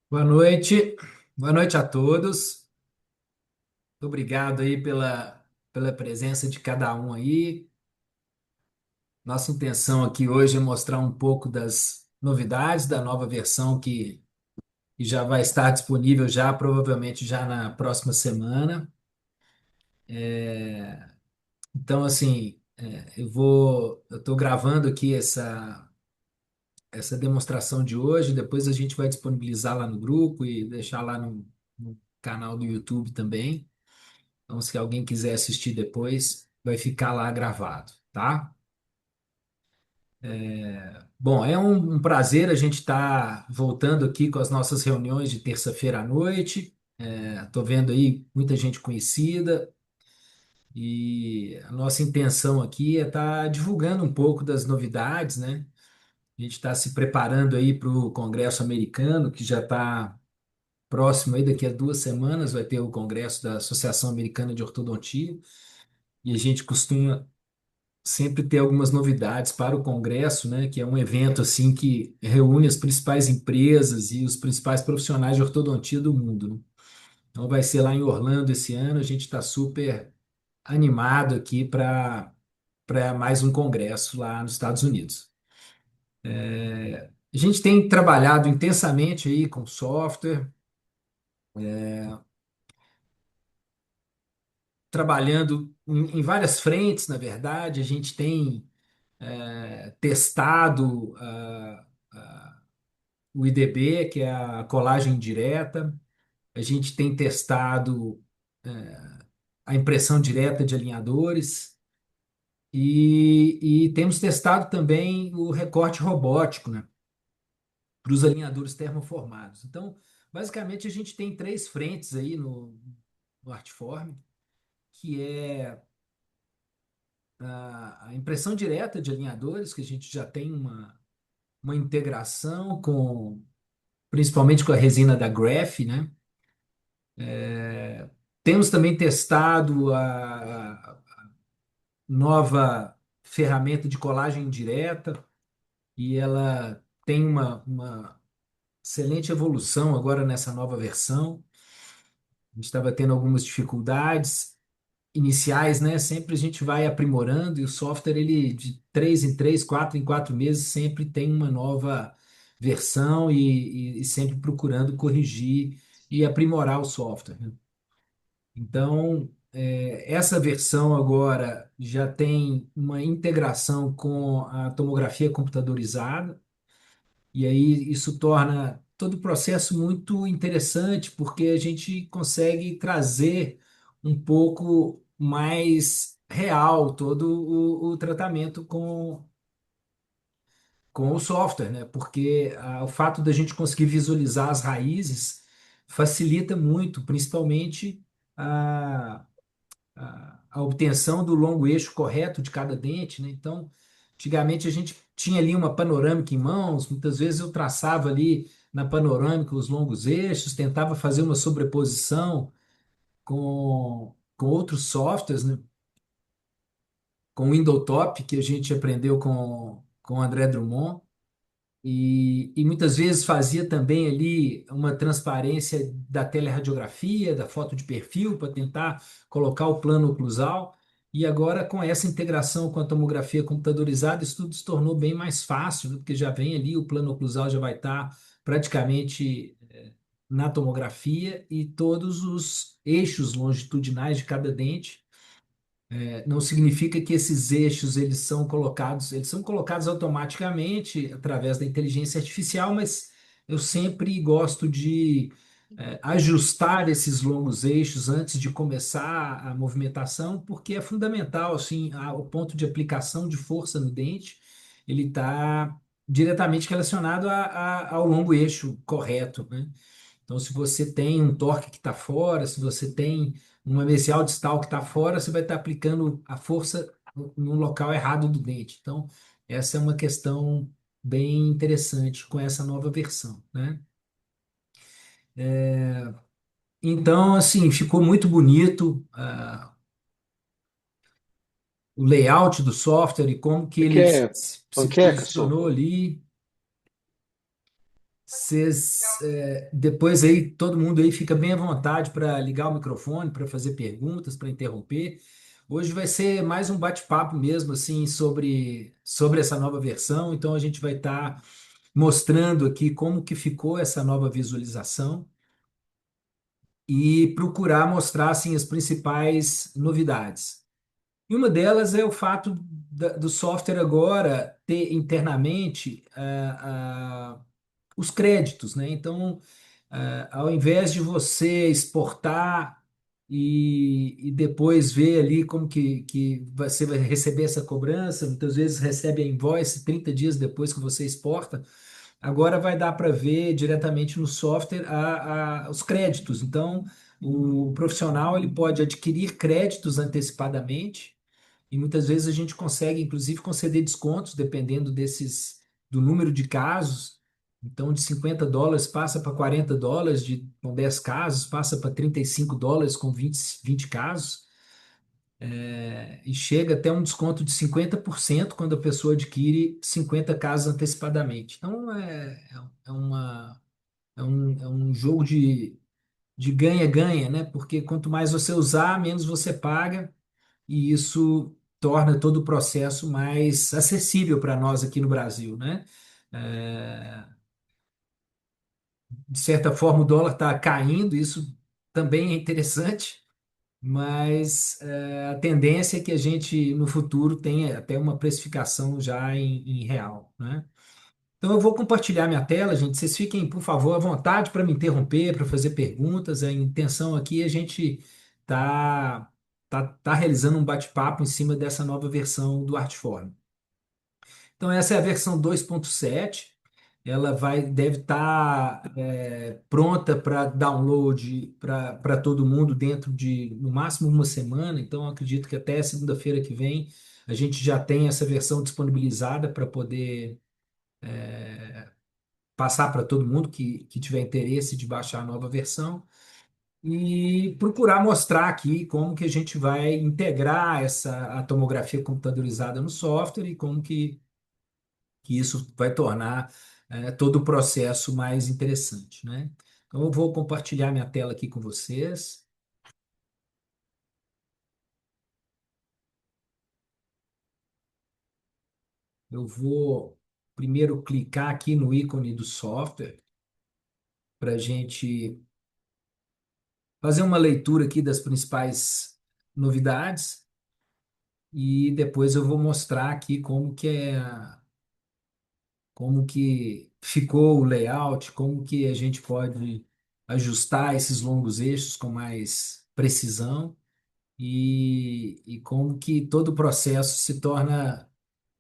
Boa noite, boa noite a todos. Obrigado aí pela presença de cada um aí. Nossa intenção aqui hoje é mostrar um pouco das novidades da nova versão que já vai estar disponível já provavelmente já na próxima semana. Então, assim, eu estou gravando aqui essa demonstração de hoje. Depois a gente vai disponibilizar lá no grupo e deixar lá no canal do YouTube também. Então, se alguém quiser assistir depois, vai ficar lá gravado, tá? Bom, é um prazer a gente estar voltando aqui com as nossas reuniões de terça-feira à noite. Estou vendo aí muita gente conhecida e a nossa intenção aqui é estar divulgando um pouco das novidades, né? A gente está se preparando aí para o Congresso Americano, que já está próximo aí, daqui a 2 semanas vai ter o Congresso da Associação Americana de Ortodontia, e a gente costuma sempre ter algumas novidades para o Congresso, né, que é um evento assim que reúne as principais empresas e os principais profissionais de ortodontia do mundo, né? Então vai ser lá em Orlando esse ano, a gente está super animado aqui para mais um congresso lá nos Estados Unidos. A gente tem trabalhado intensamente aí com software, trabalhando em várias frentes, na verdade, a gente tem testado o IDB, que é a colagem direta. A gente tem testado a impressão direta de alinhadores e temos testado também o recorte robótico, né, para os alinhadores termoformados. Então, basicamente, a gente tem três frentes aí no Artform, que é a impressão direta de alinhadores, que a gente já tem uma integração com, principalmente com a resina da Graph, né? Temos também testado a nova ferramenta de colagem direta e ela tem uma excelente evolução agora nessa nova versão. A gente estava tendo algumas dificuldades iniciais, né? Sempre a gente vai aprimorando e o software, ele de 3 em 3, 4 em 4 meses, sempre tem uma nova versão e sempre procurando corrigir e aprimorar o software, né? Então, essa versão agora já tem uma integração com a tomografia computadorizada, e aí isso torna todo o processo muito interessante, porque a gente consegue trazer um pouco mais real todo o tratamento com o software, né? Porque o fato da gente conseguir visualizar as raízes facilita muito, principalmente a obtenção do longo eixo correto de cada dente, né? Então, antigamente a gente tinha ali uma panorâmica em mãos, muitas vezes eu traçava ali na panorâmica os longos eixos, tentava fazer uma sobreposição com outros softwares, né? Com o Windowtop, que a gente aprendeu com o André Drummond. E muitas vezes fazia também ali uma transparência da teleradiografia, da foto de perfil, para tentar colocar o plano oclusal. E agora, com essa integração com a tomografia computadorizada, isso tudo se tornou bem mais fácil, né? Porque já vem ali, o plano oclusal já vai estar praticamente na tomografia e todos os eixos longitudinais de cada dente. Não significa que esses eixos eles são colocados automaticamente através da inteligência artificial, mas eu sempre gosto de ajustar esses longos eixos antes de começar a movimentação, porque é fundamental, assim, o ponto de aplicação de força no dente, ele está diretamente relacionado ao longo eixo correto, né? Então, se você tem um torque que está fora, se você tem uma mesial distal que está fora, você vai estar aplicando a força no local errado do dente. Então, essa é uma questão bem interessante com essa nova versão, né? Então, assim, ficou muito bonito, o layout do software e como que Você ele quer se panqueca, só? posicionou ali. depois aí todo mundo aí fica bem à vontade para ligar o microfone, para fazer perguntas, para interromper. Hoje vai ser mais um bate-papo mesmo assim sobre essa nova versão. Então a gente vai estar mostrando aqui como que ficou essa nova visualização e procurar mostrar assim as principais novidades. E uma delas é o fato do software agora ter internamente os créditos, né? Então, ao invés de você exportar e depois ver ali como que você vai receber essa cobrança, muitas vezes recebe a invoice 30 dias depois que você exporta, agora vai dar para ver diretamente no software os créditos. Então, o profissional ele pode adquirir créditos antecipadamente e muitas vezes a gente consegue, inclusive, conceder descontos dependendo do número de casos. Então, de US$ 50 passa para US$ 40, com 10 casos, passa para US$ 35 com vinte casos, e chega até um desconto de 50% quando a pessoa adquire 50 casos antecipadamente. Então, é um jogo de ganha-ganha, né? Porque quanto mais você usar, menos você paga e isso torna todo o processo mais acessível para nós aqui no Brasil, né? É, de certa forma, o dólar está caindo, isso também é interessante, mas a tendência é que a gente, no futuro, tenha até uma precificação já em real, né? Então, eu vou compartilhar minha tela, gente. Vocês fiquem, por favor, à vontade para me interromper, para fazer perguntas. A intenção aqui é a gente tá, tá realizando um bate-papo em cima dessa nova versão do Artform. Então, essa é a versão 2.7. Ela deve estar pronta para download para todo mundo dentro de, no máximo, uma semana. Então, eu acredito que até segunda-feira que vem a gente já tem essa versão disponibilizada para poder passar para todo mundo que tiver interesse de baixar a nova versão e procurar mostrar aqui como que a gente vai integrar a tomografia computadorizada no software e como que isso vai tornar todo o processo mais interessante, né? Então, eu vou compartilhar minha tela aqui com vocês. Eu vou primeiro clicar aqui no ícone do software para a gente fazer uma leitura aqui das principais novidades e depois eu vou mostrar aqui como que ficou o layout, como que a gente pode ajustar esses longos eixos com mais precisão e como que todo o processo se torna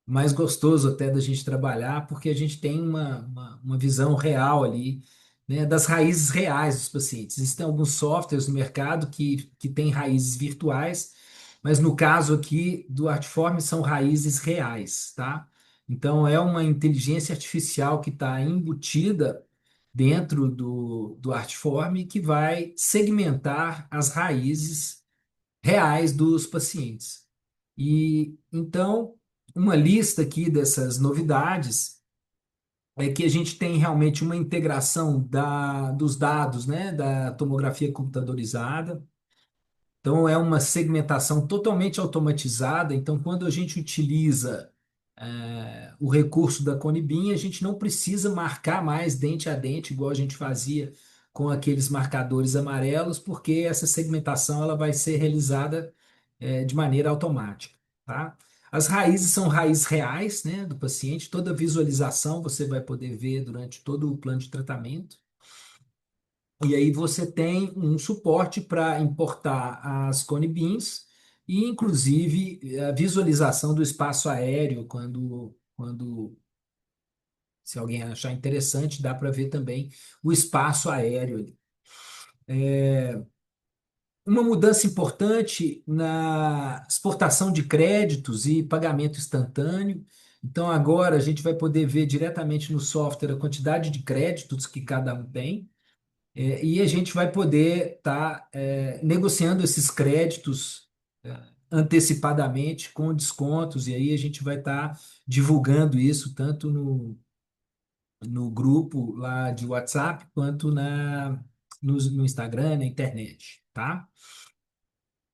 mais gostoso até da gente trabalhar, porque a gente tem uma visão real ali, né, das raízes reais dos pacientes. Existem alguns softwares no mercado que têm raízes virtuais, mas no caso aqui do Artform são raízes reais, tá? Então é uma inteligência artificial que está embutida dentro do Artform que vai segmentar as raízes reais dos pacientes. E então, uma lista aqui dessas novidades é que a gente tem realmente uma integração dos dados, né, da tomografia computadorizada. Então, é uma segmentação totalmente automatizada. Então, quando a gente utiliza o recurso da Conibin, a gente não precisa marcar mais dente a dente, igual a gente fazia com aqueles marcadores amarelos, porque essa segmentação ela vai ser realizada de maneira automática, tá? As raízes são raízes reais, né, do paciente. Toda visualização você vai poder ver durante todo o plano de tratamento. E aí você tem um suporte para importar as cone beams e, inclusive, a visualização do espaço aéreo, se alguém achar interessante, dá para ver também o espaço aéreo ali. Uma mudança importante na exportação de créditos e pagamento instantâneo. Então, agora a gente vai poder ver diretamente no software a quantidade de créditos que cada um tem. E a gente vai poder estar negociando esses créditos antecipadamente com descontos, e aí a gente vai estar divulgando isso tanto no grupo lá de WhatsApp, quanto no Instagram, na internet, tá?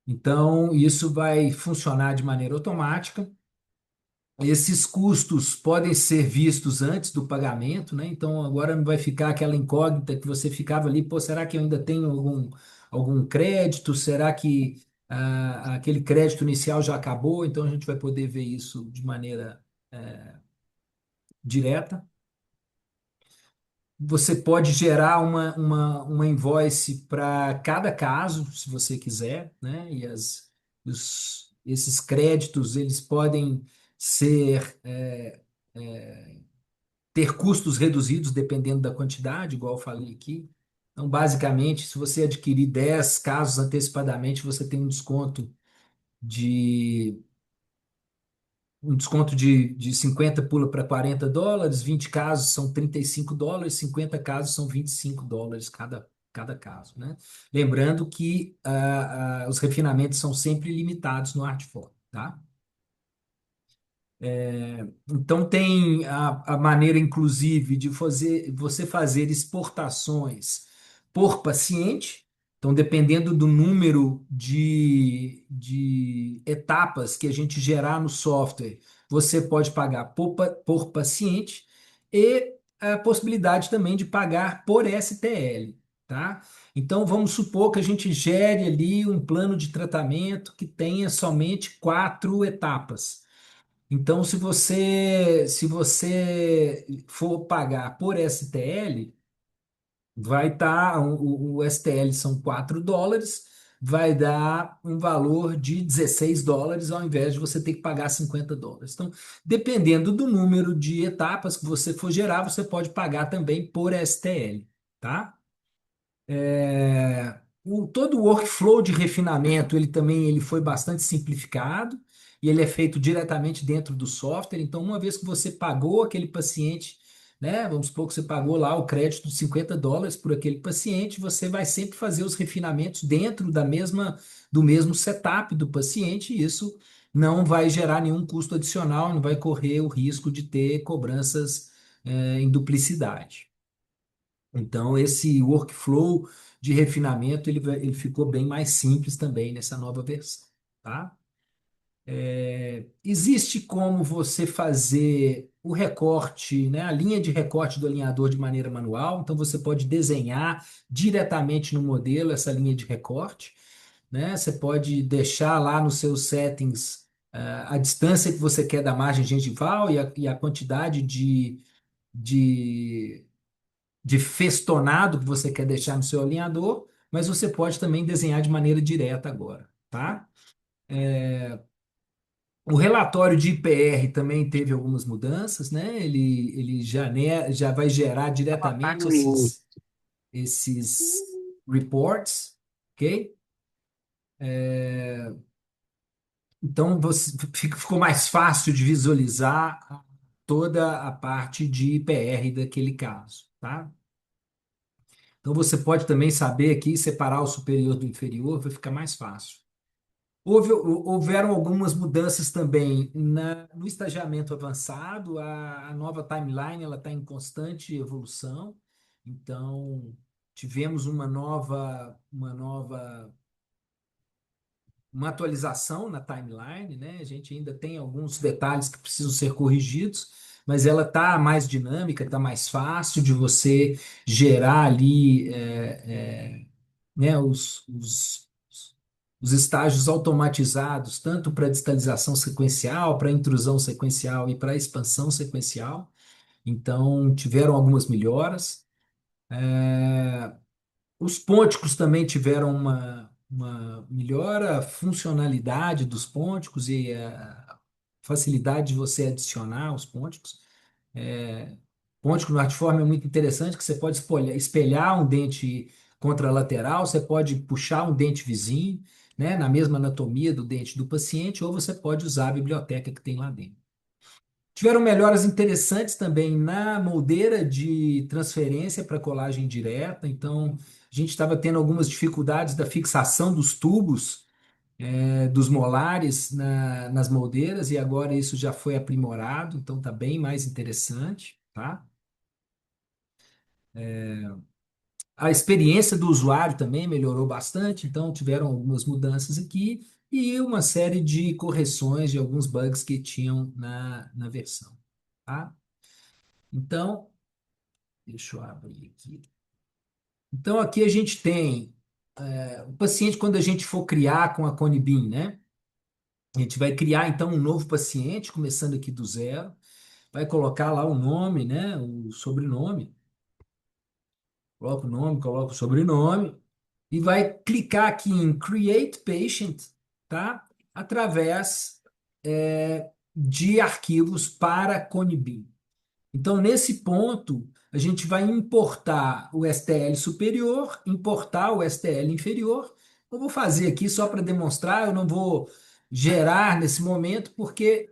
Então, isso vai funcionar de maneira automática. Esses custos podem ser vistos antes do pagamento, né? Então agora não vai ficar aquela incógnita que você ficava ali, pô, será que eu ainda tenho algum crédito? Será que aquele crédito inicial já acabou? Então a gente vai poder ver isso de maneira direta. Você pode gerar uma invoice para cada caso, se você quiser, né? E esses créditos, eles podem ser ter custos reduzidos dependendo da quantidade, igual eu falei aqui. Então, basicamente, se você adquirir 10 casos antecipadamente, você tem de um desconto de 50 pula para US$ 40, 20 casos são US$ 35, 50 casos são US$ 25 cada caso, né? Lembrando que os refinamentos são sempre limitados no Artfor, tá? Então tem a maneira, inclusive, de você fazer exportações por paciente. Então, dependendo do número de etapas que a gente gerar no software, você pode pagar por paciente e a possibilidade também de pagar por STL, tá? Então, vamos supor que a gente gere ali um plano de tratamento que tenha somente 4 etapas. Então, se você for pagar por STL, vai estar, o STL são US$ 4, vai dar um valor de US$ 16, ao invés de você ter que pagar US$ 50. Então, dependendo do número de etapas que você for gerar, você pode pagar também por STL, tá? Todo o workflow de refinamento, ele foi bastante simplificado e ele é feito diretamente dentro do software. Então, uma vez que você pagou aquele paciente, né, vamos supor que você pagou lá o crédito de US$ 50 por aquele paciente, você vai sempre fazer os refinamentos dentro do mesmo setup do paciente, e isso não vai gerar nenhum custo adicional, não vai correr o risco de ter cobranças, em duplicidade. Então, esse workflow de refinamento ele ficou bem mais simples também nessa nova versão, tá? Existe como você fazer o recorte, né, a linha de recorte do alinhador de maneira manual. Então, você pode desenhar diretamente no modelo essa linha de recorte, né? Você pode deixar lá nos seus settings a distância que você quer da margem gengival e a quantidade de de festonado que você quer deixar no seu alinhador, mas você pode também desenhar de maneira direta agora, tá? O relatório de IPR também teve algumas mudanças, né? Ele já vai gerar diretamente esses reports, ok? Então ficou mais fácil de visualizar toda a parte de IPR daquele caso, tá? Então você pode também saber aqui separar o superior do inferior, vai ficar mais fácil. Houveram algumas mudanças também no estagiamento avançado. A nova timeline ela está em constante evolução. Então tivemos uma atualização na timeline, né? A gente ainda tem alguns detalhes que precisam ser corrigidos, mas ela está mais dinâmica, está mais fácil de você gerar ali, né, os estágios automatizados, tanto para distalização sequencial, para intrusão sequencial e para expansão sequencial. Então, tiveram algumas melhoras. Os pônticos também tiveram uma melhora, a funcionalidade dos pônticos e a facilidade de você adicionar os pônticos. É, Pôntico no Artform é muito interessante, que você pode espelhar um dente contralateral, você pode puxar um dente vizinho, né, na mesma anatomia do dente do paciente, ou você pode usar a biblioteca que tem lá dentro. Tiveram melhoras interessantes também na moldeira de transferência para colagem direta. Então, a gente estava tendo algumas dificuldades da fixação dos tubos, dos molares nas moldeiras, e agora isso já foi aprimorado, então está bem mais interessante, tá? A experiência do usuário também melhorou bastante, então tiveram algumas mudanças aqui e uma série de correções de alguns bugs que tinham na versão, tá? Então, deixa eu abrir aqui. Então, aqui a gente tem o paciente, quando a gente for criar com a Conibin, né? A gente vai criar, então, um novo paciente, começando aqui do zero, vai colocar lá o nome, né? O sobrenome, coloca o nome, coloca o sobrenome, e vai clicar aqui em Create Patient, tá? Através de arquivos para Conibin. Então, nesse ponto, a gente vai importar o STL superior, importar o STL inferior. Eu vou fazer aqui só para demonstrar, eu não vou gerar nesse momento, porque,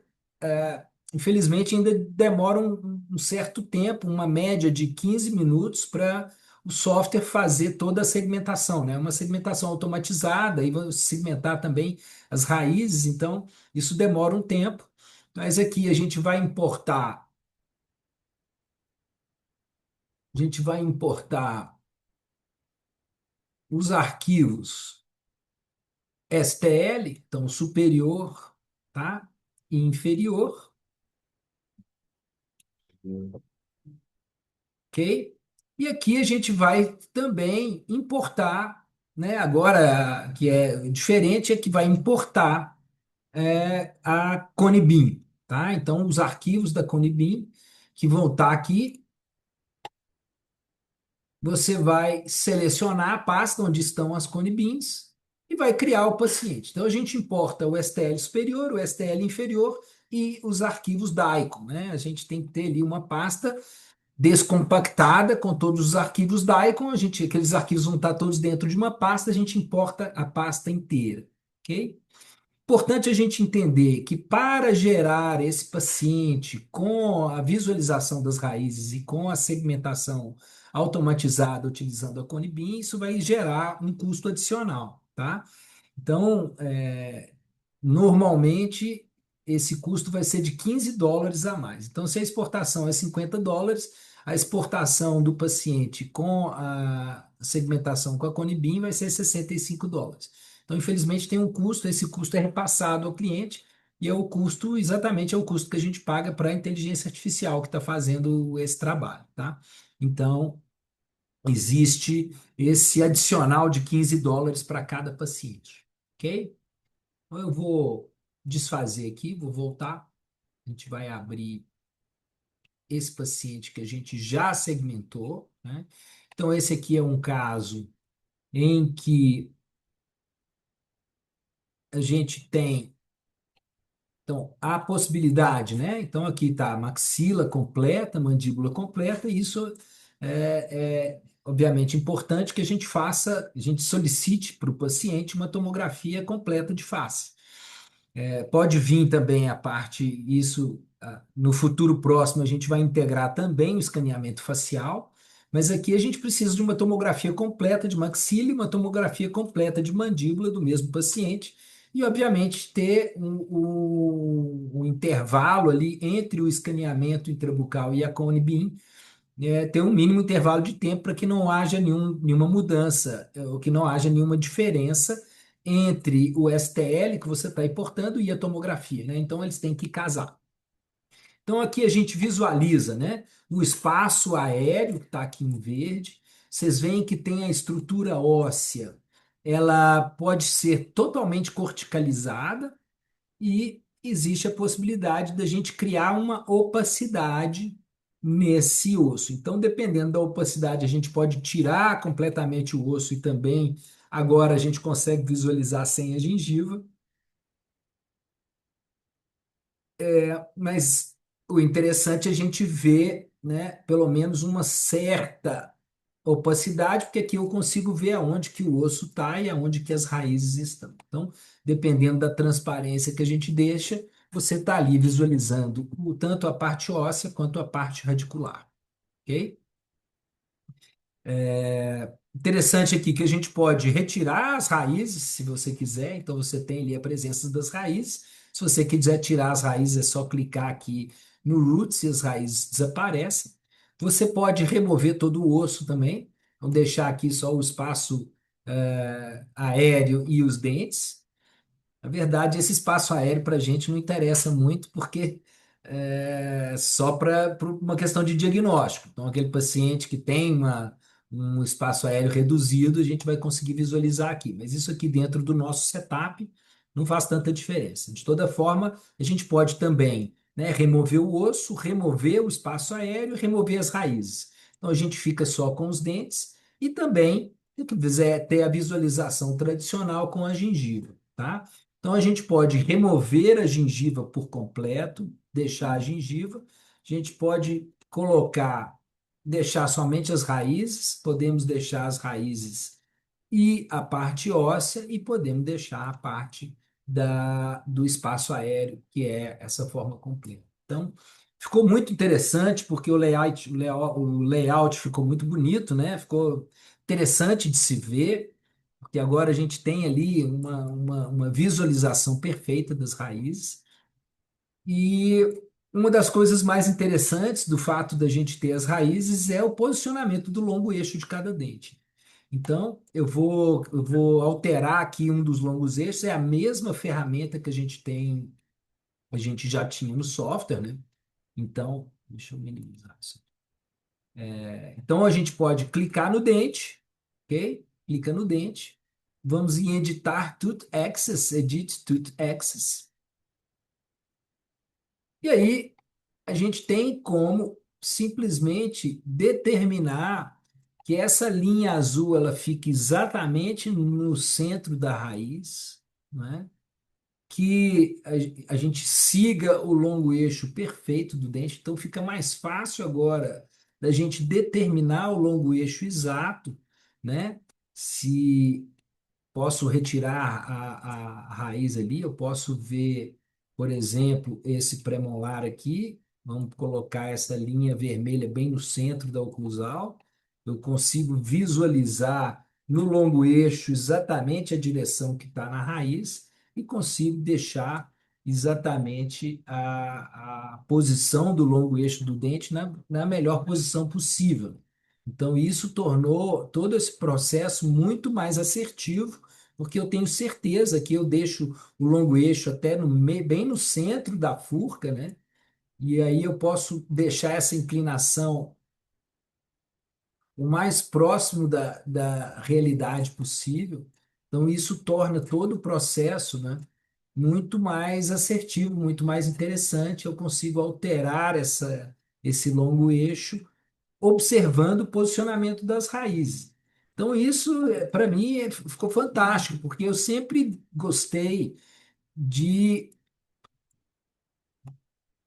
infelizmente, ainda demora um certo tempo, uma média de 15 minutos para o software fazer toda a segmentação, né? Uma segmentação automatizada, e vai segmentar também as raízes, então isso demora um tempo. Mas aqui a gente vai importar os arquivos STL, então superior, tá? E inferior, ok? E aqui a gente vai também importar, né? Agora, que é diferente, é que vai importar a Conibin, tá? Então, os arquivos da Conibin que vão estar aqui, você vai selecionar a pasta onde estão as conibins e vai criar o paciente. Então a gente importa o STL superior, o STL inferior e os arquivos DICOM, né? A gente tem que ter ali uma pasta descompactada com todos os arquivos DICOM, aqueles arquivos vão estar todos dentro de uma pasta, a gente importa a pasta inteira, ok? Importante a gente entender que para gerar esse paciente com a visualização das raízes e com a segmentação automatizada utilizando a Conibin, isso vai gerar um custo adicional, tá? Então, normalmente, esse custo vai ser de US$ 15 a mais. Então, se a exportação é US$ 50, a exportação do paciente com a segmentação com a Conibin vai ser US$ 65. Então, infelizmente, tem um custo, esse custo é repassado ao cliente, e é o custo, exatamente, é o custo que a gente paga para a inteligência artificial que está fazendo esse trabalho, tá? Então, existe esse adicional de US$ 15 para cada paciente, ok? Então, eu vou desfazer aqui, vou voltar. A gente vai abrir esse paciente que a gente já segmentou, né? Então, esse aqui é um caso em que a gente tem, então, a possibilidade, né? Então, aqui está maxila completa, mandíbula completa, e isso obviamente importante que a gente faça, a gente solicite para o paciente uma tomografia completa de face. Pode vir também a parte, isso no futuro próximo a gente vai integrar também o escaneamento facial, mas aqui a gente precisa de uma tomografia completa de maxila e uma tomografia completa de mandíbula do mesmo paciente, e obviamente ter um intervalo ali entre o escaneamento intrabucal e a cone beam, ter um mínimo intervalo de tempo para que não haja nenhuma mudança, ou que não haja nenhuma diferença entre o STL que você está importando e a tomografia, né? Então eles têm que casar. Então aqui a gente visualiza, né, o espaço aéreo que está aqui em verde. Vocês veem que tem a estrutura óssea, ela pode ser totalmente corticalizada e existe a possibilidade da gente criar uma opacidade nesse osso. Então, dependendo da opacidade, a gente pode tirar completamente o osso e também agora a gente consegue visualizar sem a gengiva, mas o interessante é a gente ver, né, pelo menos uma certa opacidade, porque aqui eu consigo ver aonde que o osso está e aonde que as raízes estão. Então, dependendo da transparência que a gente deixa, você está ali visualizando tanto a parte óssea quanto a parte radicular, ok? Interessante aqui que a gente pode retirar as raízes, se você quiser. Então, você tem ali a presença das raízes. Se você quiser tirar as raízes, é só clicar aqui no Roots e as raízes desaparecem. Você pode remover todo o osso também, então deixar aqui só o espaço aéreo e os dentes. Na verdade, esse espaço aéreo para a gente não interessa muito, porque é só para uma questão de diagnóstico. Então, aquele paciente que tem um espaço aéreo reduzido, a gente vai conseguir visualizar aqui. Mas isso aqui dentro do nosso setup não faz tanta diferença. De toda forma, a gente pode também, né, remover o osso, remover o espaço aéreo, remover as raízes. Então, a gente fica só com os dentes e também, se quiser ter a visualização tradicional com a gengiva, tá? Então, a gente pode remover a gengiva por completo, deixar a gengiva. A gente pode colocar, deixar somente as raízes, podemos deixar as raízes e a parte óssea, e podemos deixar a parte do espaço aéreo, que é essa forma completa. Então, ficou muito interessante, porque o layout ficou muito bonito, né? Ficou interessante de se ver, porque agora a gente tem ali uma visualização perfeita das raízes. E uma das coisas mais interessantes do fato da gente ter as raízes é o posicionamento do longo eixo de cada dente. Então, eu vou alterar aqui um dos longos eixos, é a mesma ferramenta que a gente tem, a gente já tinha no software, né? Então, deixa eu minimizar isso. Então, a gente pode clicar no dente, ok? Clica no dente. Vamos em editar Tooth Access, Edit Tooth Access. E aí, a gente tem como simplesmente determinar que essa linha azul ela fique exatamente no centro da raiz, né? Que a gente siga o longo eixo perfeito do dente, então fica mais fácil agora da gente determinar o longo eixo exato, né? Se posso retirar a raiz ali, eu posso ver, por exemplo, esse premolar aqui, vamos colocar essa linha vermelha bem no centro da oclusal, eu consigo visualizar no longo eixo exatamente a direção que está na raiz e consigo deixar exatamente a posição do longo eixo do dente na melhor posição possível. Então, isso tornou todo esse processo muito mais assertivo, porque eu tenho certeza que eu deixo o longo eixo até bem no centro da furca, né? E aí eu posso deixar essa inclinação o mais próximo da realidade possível. Então, isso torna todo o processo, né, muito mais assertivo, muito mais interessante. Eu consigo alterar esse longo eixo observando o posicionamento das raízes. Então, isso, para mim, ficou fantástico, porque eu sempre gostei de,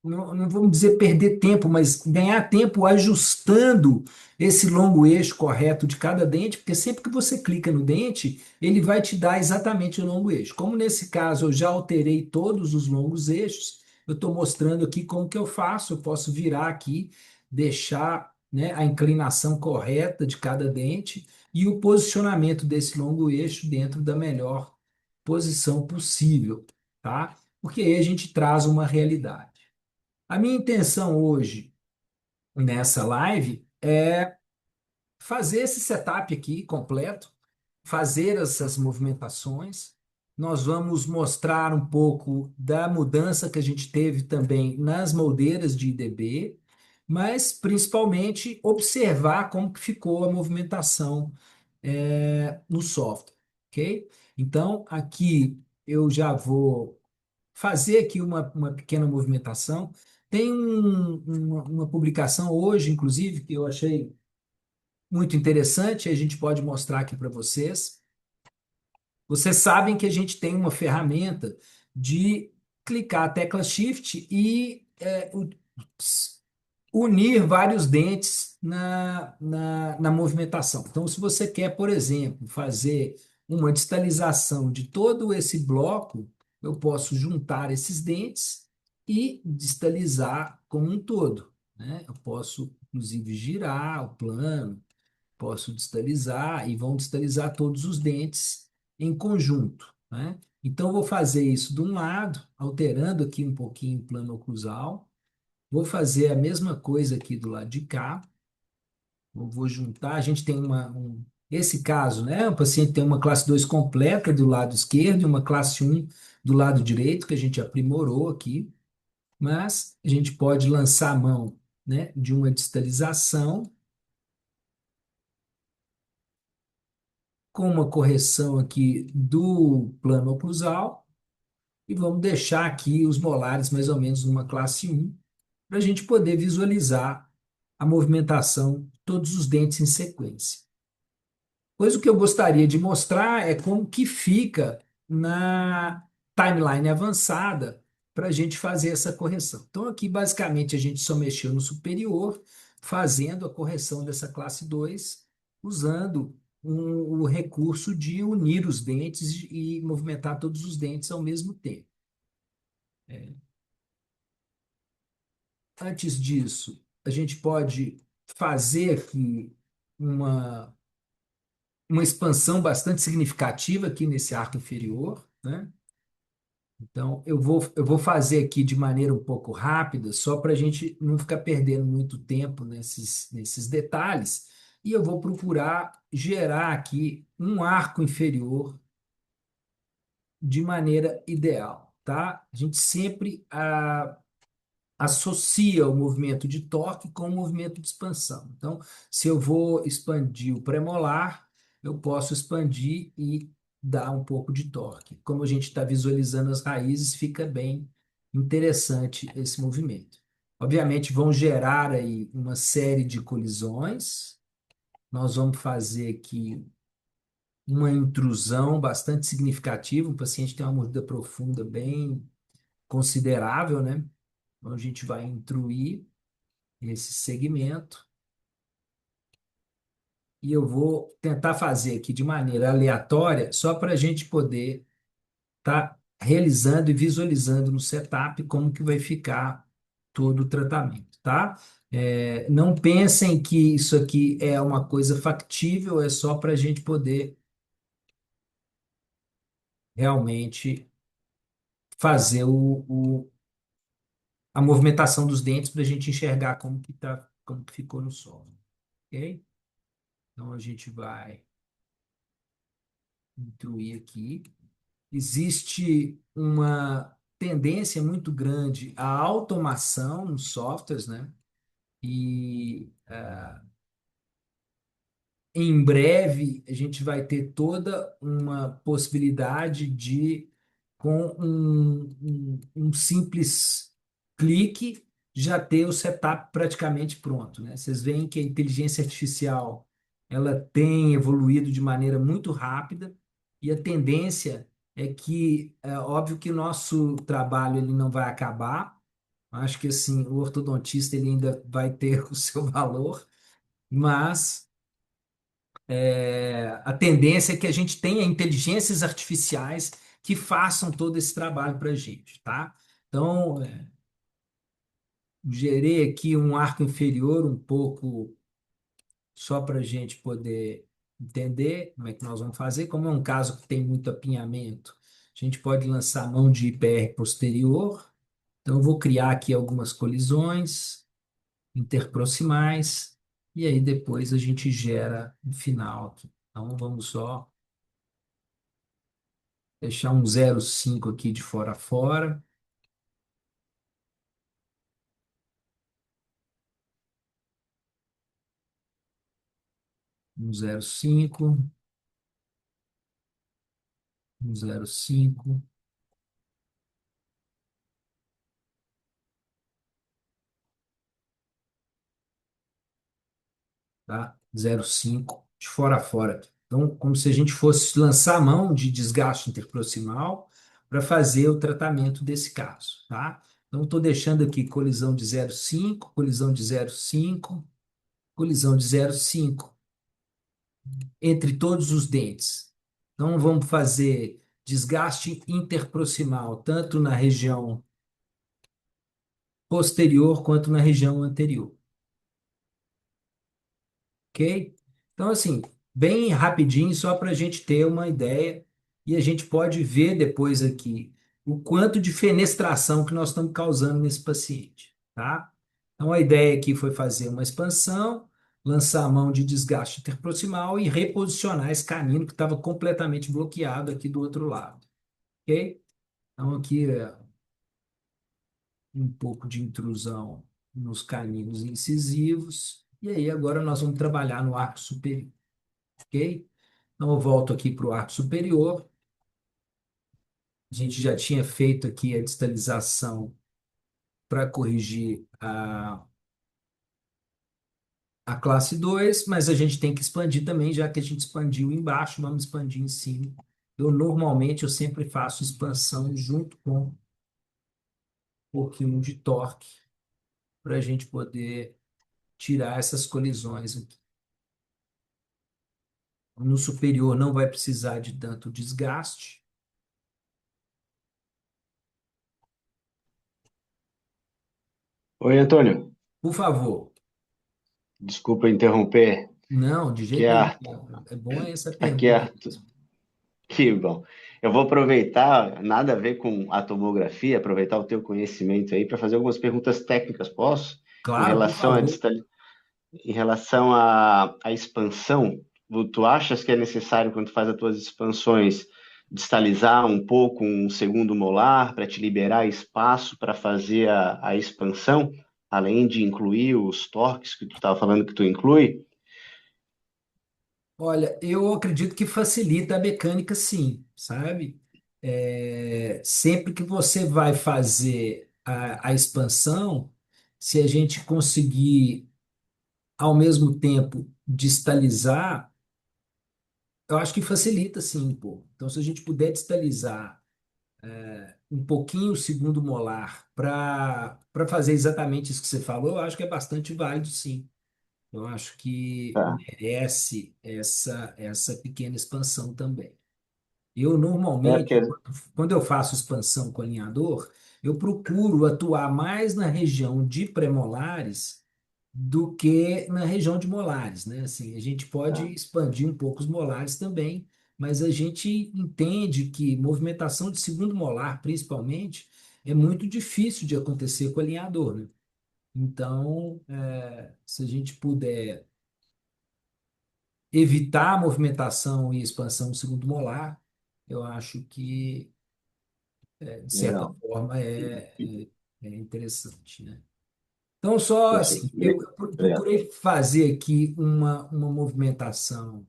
não vamos dizer perder tempo, mas ganhar tempo ajustando esse longo eixo correto de cada dente, porque sempre que você clica no dente, ele vai te dar exatamente o longo eixo. Como nesse caso eu já alterei todos os longos eixos, eu estou mostrando aqui como que eu faço. Eu posso virar aqui, deixar, né, a inclinação correta de cada dente e o posicionamento desse longo eixo dentro da melhor posição possível, tá? Porque aí a gente traz uma realidade. A minha intenção hoje, nessa live, é fazer esse setup aqui completo, fazer essas movimentações. Nós vamos mostrar um pouco da mudança que a gente teve também nas moldeiras de IDB, mas principalmente observar como que ficou a movimentação no software, ok? Então, aqui eu já vou fazer aqui uma pequena movimentação. Tem uma publicação hoje, inclusive, que eu achei muito interessante, a gente pode mostrar aqui para vocês. Vocês sabem que a gente tem uma ferramenta de clicar a tecla Shift e unir vários dentes na movimentação. Então, se você quer, por exemplo, fazer uma distalização de todo esse bloco, eu posso juntar esses dentes e distalizar como um todo, né? Eu posso, inclusive, girar o plano, posso distalizar e vão distalizar todos os dentes em conjunto, né? Então, eu vou fazer isso de um lado, alterando aqui um pouquinho o plano oclusal. Vou fazer a mesma coisa aqui do lado de cá. Eu vou juntar, a gente tem esse caso, né? O paciente tem uma classe 2 completa do lado esquerdo e uma classe um do lado direito, que a gente aprimorou aqui, mas a gente pode lançar a mão, né, de uma distalização com uma correção aqui do plano oclusal e vamos deixar aqui os molares mais ou menos numa classe um para a gente poder visualizar a movimentação de todos os dentes em sequência. Pois o que eu gostaria de mostrar é como que fica na timeline avançada para a gente fazer essa correção. Então, aqui, basicamente, a gente só mexeu no superior, fazendo a correção dessa classe 2 usando o recurso de unir os dentes e movimentar todos os dentes ao mesmo tempo. Antes disso, a gente pode fazer aqui uma uma expansão bastante significativa aqui nesse arco inferior, né? Então, eu vou fazer aqui de maneira um pouco rápida, só para a gente não ficar perdendo muito tempo nesses detalhes, e eu vou procurar gerar aqui um arco inferior de maneira ideal, tá? A gente sempre associa o movimento de torque com o movimento de expansão. Então, se eu vou expandir o premolar, eu posso expandir e dar um pouco de torque. Como a gente está visualizando as raízes, fica bem interessante esse movimento. Obviamente, vão gerar aí uma série de colisões. Nós vamos fazer aqui uma intrusão bastante significativa. O paciente tem uma mordida profunda bem considerável, né? Então, a gente vai intruir esse segmento e eu vou tentar fazer aqui de maneira aleatória, só para a gente poder estar realizando e visualizando no setup como que vai ficar todo o tratamento, tá? Não pensem que isso aqui é uma coisa factível, é só para a gente poder realmente fazer a movimentação dos dentes para a gente enxergar como que tá, como que ficou no solo, ok? Então a gente vai intruir aqui. Existe uma tendência muito grande à automação nos softwares, né? E em breve a gente vai ter toda uma possibilidade de, com um simples clique, já ter o setup praticamente pronto, né? Vocês veem que a inteligência artificial ela tem evoluído de maneira muito rápida e a tendência é que, é óbvio que o nosso trabalho ele não vai acabar. Acho que assim, o ortodontista ele ainda vai ter o seu valor, mas a tendência é que a gente tenha inteligências artificiais que façam todo esse trabalho para a gente, tá? Então, gerei aqui um arco inferior um pouco só para a gente poder entender como é que nós vamos fazer. Como é um caso que tem muito apinhamento, a gente pode lançar mão de IPR posterior. Então, eu vou criar aqui algumas colisões interproximais e aí depois a gente gera um final aqui. Então, vamos só deixar um 0,5 aqui de fora a fora. Um 0,5, um 0,5, tá? 0,5 de fora a fora. Então, como se a gente fosse lançar a mão de desgaste interproximal para fazer o tratamento desse caso, tá? Então, estou deixando aqui colisão de 0,5, colisão de 0,5, colisão de 0,5 entre todos os dentes. Então, vamos fazer desgaste interproximal, tanto na região posterior quanto na região anterior, ok? Então, assim, bem rapidinho, só para a gente ter uma ideia, e a gente pode ver depois aqui o quanto de fenestração que nós estamos causando nesse paciente, tá? Então, a ideia aqui foi fazer uma expansão, lançar a mão de desgaste interproximal e reposicionar esse canino que estava completamente bloqueado aqui do outro lado, ok? Então aqui é um pouco de intrusão nos caninos incisivos, e aí agora nós vamos trabalhar no arco superior, ok? Então eu volto aqui para o arco superior, a gente já tinha feito aqui a distalização para corrigir a classe 2, mas a gente tem que expandir também, já que a gente expandiu embaixo, vamos expandir em cima. Eu sempre faço expansão junto com um pouquinho de torque para a gente poder tirar essas colisões aqui. No superior não vai precisar de tanto desgaste. Oi, Antônio. Por favor. Desculpa interromper. Não, de Aqui jeito é nenhum. Arthur. É bom essa Aqui é pergunta Arthur. mesmo. Que bom. Eu vou aproveitar, nada a ver com a tomografia, aproveitar o teu conhecimento aí para fazer algumas perguntas técnicas, posso? Em Claro, por relação favor. em relação à expansão, tu achas que é necessário, quando tu faz as tuas expansões, distalizar um pouco um segundo molar para te liberar espaço para fazer a expansão, além de incluir os torques que tu estava falando que tu inclui? Olha, eu acredito que facilita a mecânica, sim, sabe? Sempre que você vai fazer a expansão, se a gente conseguir, ao mesmo tempo, distalizar, eu acho que facilita, sim, pô. Então, se a gente puder distalizar um pouquinho o segundo molar para fazer exatamente isso que você falou, eu acho que é bastante válido, sim. Eu acho que Tá. merece essa pequena expansão também. Eu É porque normalmente, quando eu faço expansão com alinhador, eu procuro atuar mais na região de premolares do que na região de molares, né? Assim, a gente pode tá, expandir um pouco os molares também, mas a gente entende que movimentação de segundo molar, principalmente, é muito difícil de acontecer com alinhador, né? Então, se a gente puder evitar a movimentação e expansão do segundo molar, eu acho que de certa legal. forma, é interessante, né? Então, só Perfeito. assim, eu Obrigado. procurei fazer aqui uma movimentação.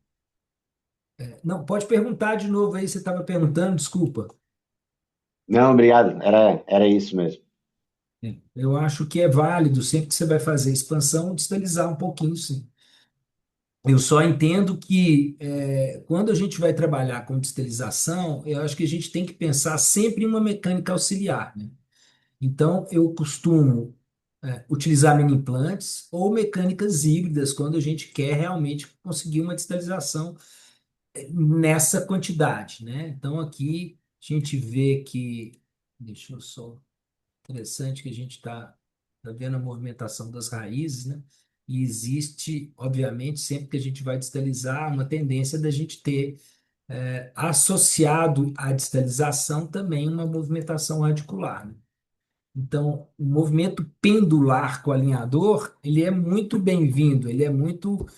Não, pode perguntar de novo aí, você estava perguntando, desculpa. Não, obrigado. Era isso mesmo. Eu acho que é válido, sempre que você vai fazer expansão, distalizar um pouquinho, sim. Eu só entendo que quando a gente vai trabalhar com distalização, eu acho que a gente tem que pensar sempre em uma mecânica auxiliar, né? Então, eu costumo utilizar mini implantes ou mecânicas híbridas quando a gente quer realmente conseguir uma distalização nessa quantidade, né? Então, aqui a gente vê que, deixa eu só, interessante que a gente tá vendo a movimentação das raízes, né? E existe, obviamente, sempre que a gente vai distalizar, uma tendência da gente ter associado à distalização também uma movimentação radicular, né? Então, o movimento pendular com o alinhador, ele é muito bem-vindo, ele é muito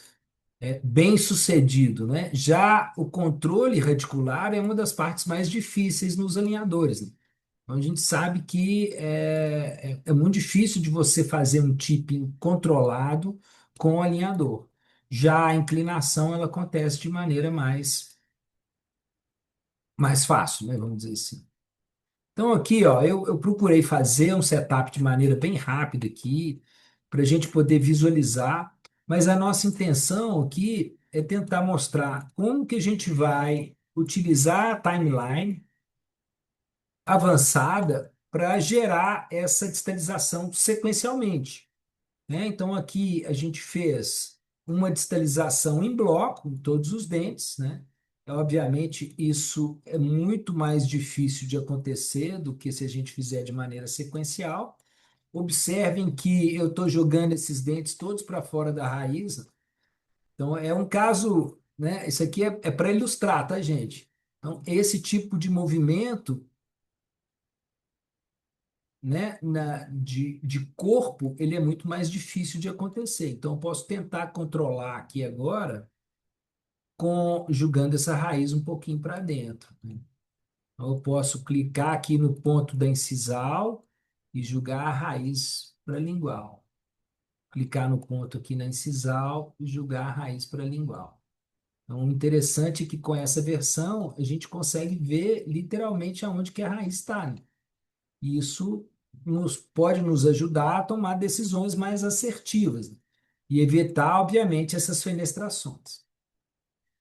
bem sucedido, né? Já o controle radicular é uma das partes mais difíceis nos alinhadores, né? Então, a gente sabe que é muito difícil de você fazer um tipping controlado com o alinhador. Já a inclinação, ela acontece de maneira mais fácil, né? Vamos dizer assim. Então, aqui, ó, eu procurei fazer um setup de maneira bem rápida aqui, para a gente poder visualizar, mas a nossa intenção aqui é tentar mostrar como que a gente vai utilizar a timeline avançada para gerar essa distalização sequencialmente, né? Então, aqui a gente fez uma distalização em bloco, em todos os dentes, né? Obviamente, isso é muito mais difícil de acontecer do que se a gente fizer de maneira sequencial. Observem que eu estou jogando esses dentes todos para fora da raiz. Então, é um caso, né? Isso aqui é para ilustrar, tá, gente? Então, esse tipo de movimento né, de corpo, ele é muito mais difícil de acontecer. Então, eu posso tentar controlar aqui agora, jogando essa raiz um pouquinho para dentro, né? Então, eu posso clicar aqui no ponto da incisal e jogar a raiz para lingual. Clicar no ponto aqui na incisal e jogar a raiz para lingual. Então, o interessante é que com essa versão a gente consegue ver literalmente aonde que a raiz está, né? E isso pode nos ajudar a tomar decisões mais assertivas, né? E evitar, obviamente, essas fenestrações.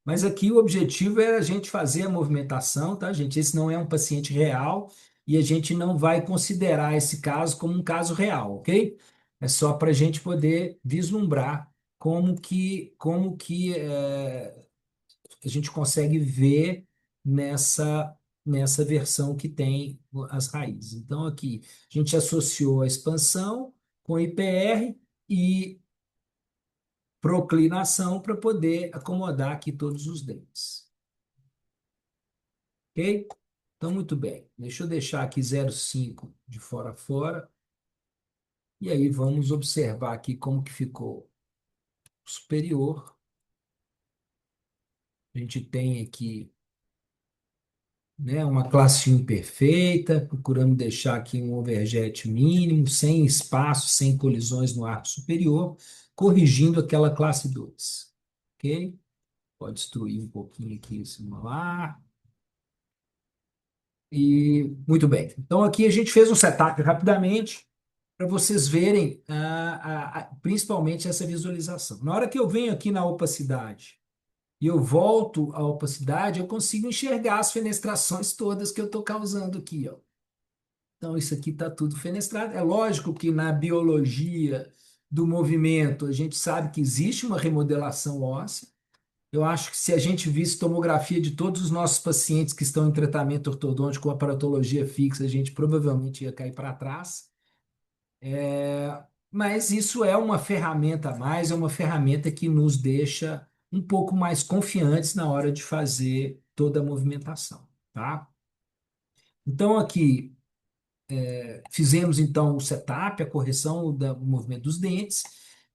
Mas aqui o objetivo é a gente fazer a movimentação, tá, gente? Esse não é um paciente real e a gente não vai considerar esse caso como um caso real, ok? É só para a gente poder vislumbrar como que a gente consegue ver nessa versão que tem as raízes. Então, aqui, a gente associou a expansão com IPR e proclinação para poder acomodar aqui todos os dentes. Ok? Então, muito bem. Deixa eu deixar aqui 0,5 de fora a fora. E aí vamos observar aqui como que ficou o superior. A gente tem aqui, né, uma classe 1 perfeita, procurando deixar aqui um overjet mínimo, sem espaço, sem colisões no arco superior, corrigindo aquela classe 2. Ok? Pode destruir um pouquinho aqui esse molar. E muito bem. Então aqui a gente fez um setup rapidamente para vocês verem principalmente essa visualização. Na hora que eu venho aqui na opacidade e eu volto à opacidade, eu consigo enxergar as fenestrações todas que eu estou causando aqui, ó. Então, isso aqui está tudo fenestrado. É lógico que na biologia do movimento, a gente sabe que existe uma remodelação óssea. Eu acho que se a gente visse tomografia de todos os nossos pacientes que estão em tratamento ortodôntico com aparatologia fixa, a gente provavelmente ia cair para trás. Mas isso é uma ferramenta a mais, é uma ferramenta que nos deixa um pouco mais confiantes na hora de fazer toda a movimentação, tá? Então, aqui, fizemos então o setup, a correção do movimento dos dentes,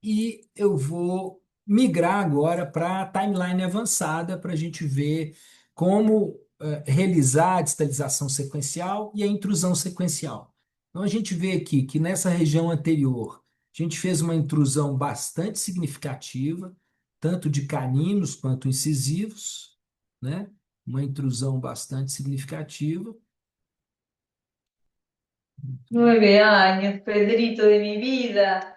e eu vou migrar agora para a timeline avançada para a gente ver como realizar a distalização sequencial e a intrusão sequencial. Então a gente vê aqui que nessa região anterior a gente fez uma intrusão bastante significativa, tanto de caninos quanto incisivos, né? Uma intrusão bastante significativa. 9 años, Pedrito de mi vida.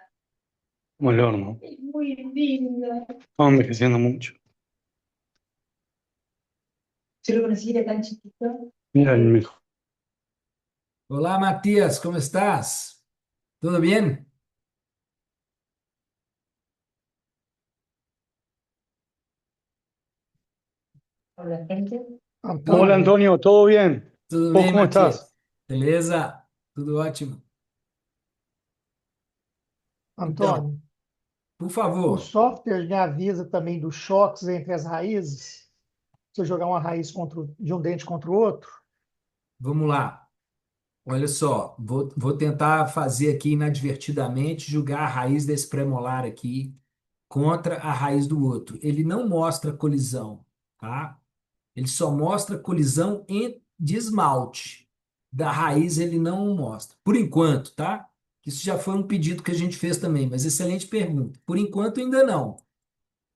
Como el horno. Es muy lindo. Estaba envejeciendo mucho. Yo lo conocí, era tan chiquito. Mira el mejor. Olá, Matias, como estás? ¿Todo bien? Hola, gente. Tudo, Hola Antônio, Antonio, ¿todo bien? tudo ¿Vos bem, cómo estás? Matias? Beleza? Tudo ótimo. Então, Antônio, por o favor, software me avisa também dos choques entre as raízes. Se eu jogar uma raiz de um dente contra o outro. vamos lá. Olha só, vou tentar fazer aqui inadvertidamente, jogar a raiz desse premolar aqui contra a raiz do outro. Ele não mostra colisão, tá? Ele só mostra colisão de esmalte. Da raiz ele não mostra. Por enquanto, tá? Isso já foi um pedido que a gente fez também, mas excelente pergunta. Por enquanto ainda não.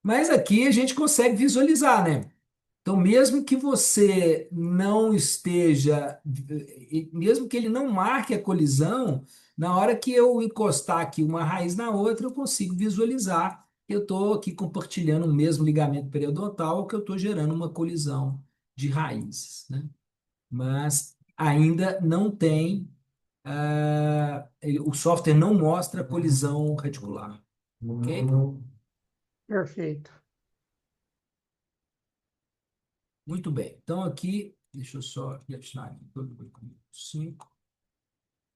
Mas aqui a gente consegue visualizar, né? Então, mesmo que você não esteja, mesmo que ele não marque a colisão, na hora que eu encostar aqui uma raiz na outra, eu consigo visualizar que eu estou aqui compartilhando o mesmo ligamento periodontal, que eu estou gerando uma colisão de raízes, né? Mas ainda não tem, o software não mostra colisão reticular, ok? Perfeito. Muito bem. Então aqui, deixa eu só deixar aqui todo mundo com 5.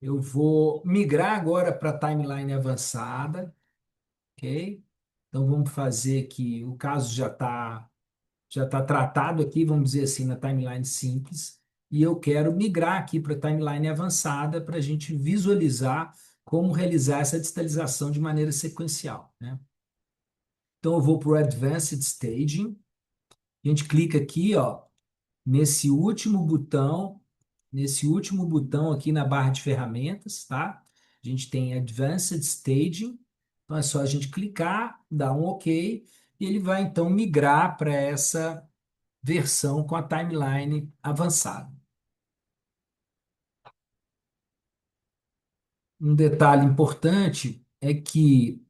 Eu vou migrar agora para a timeline avançada, ok? Então vamos fazer aqui, o caso já tá tratado aqui, vamos dizer assim, na timeline simples. e eu quero migrar aqui para a timeline avançada para a gente visualizar como realizar essa distalização de maneira sequencial, né? Então, eu vou para o Advanced Staging, a gente clica aqui, ó, nesse último botão, aqui na barra de ferramentas, tá? A gente tem Advanced Staging, então é só a gente clicar, dar um OK, e ele vai então migrar para essa versão com a timeline avançada. Um detalhe importante é que,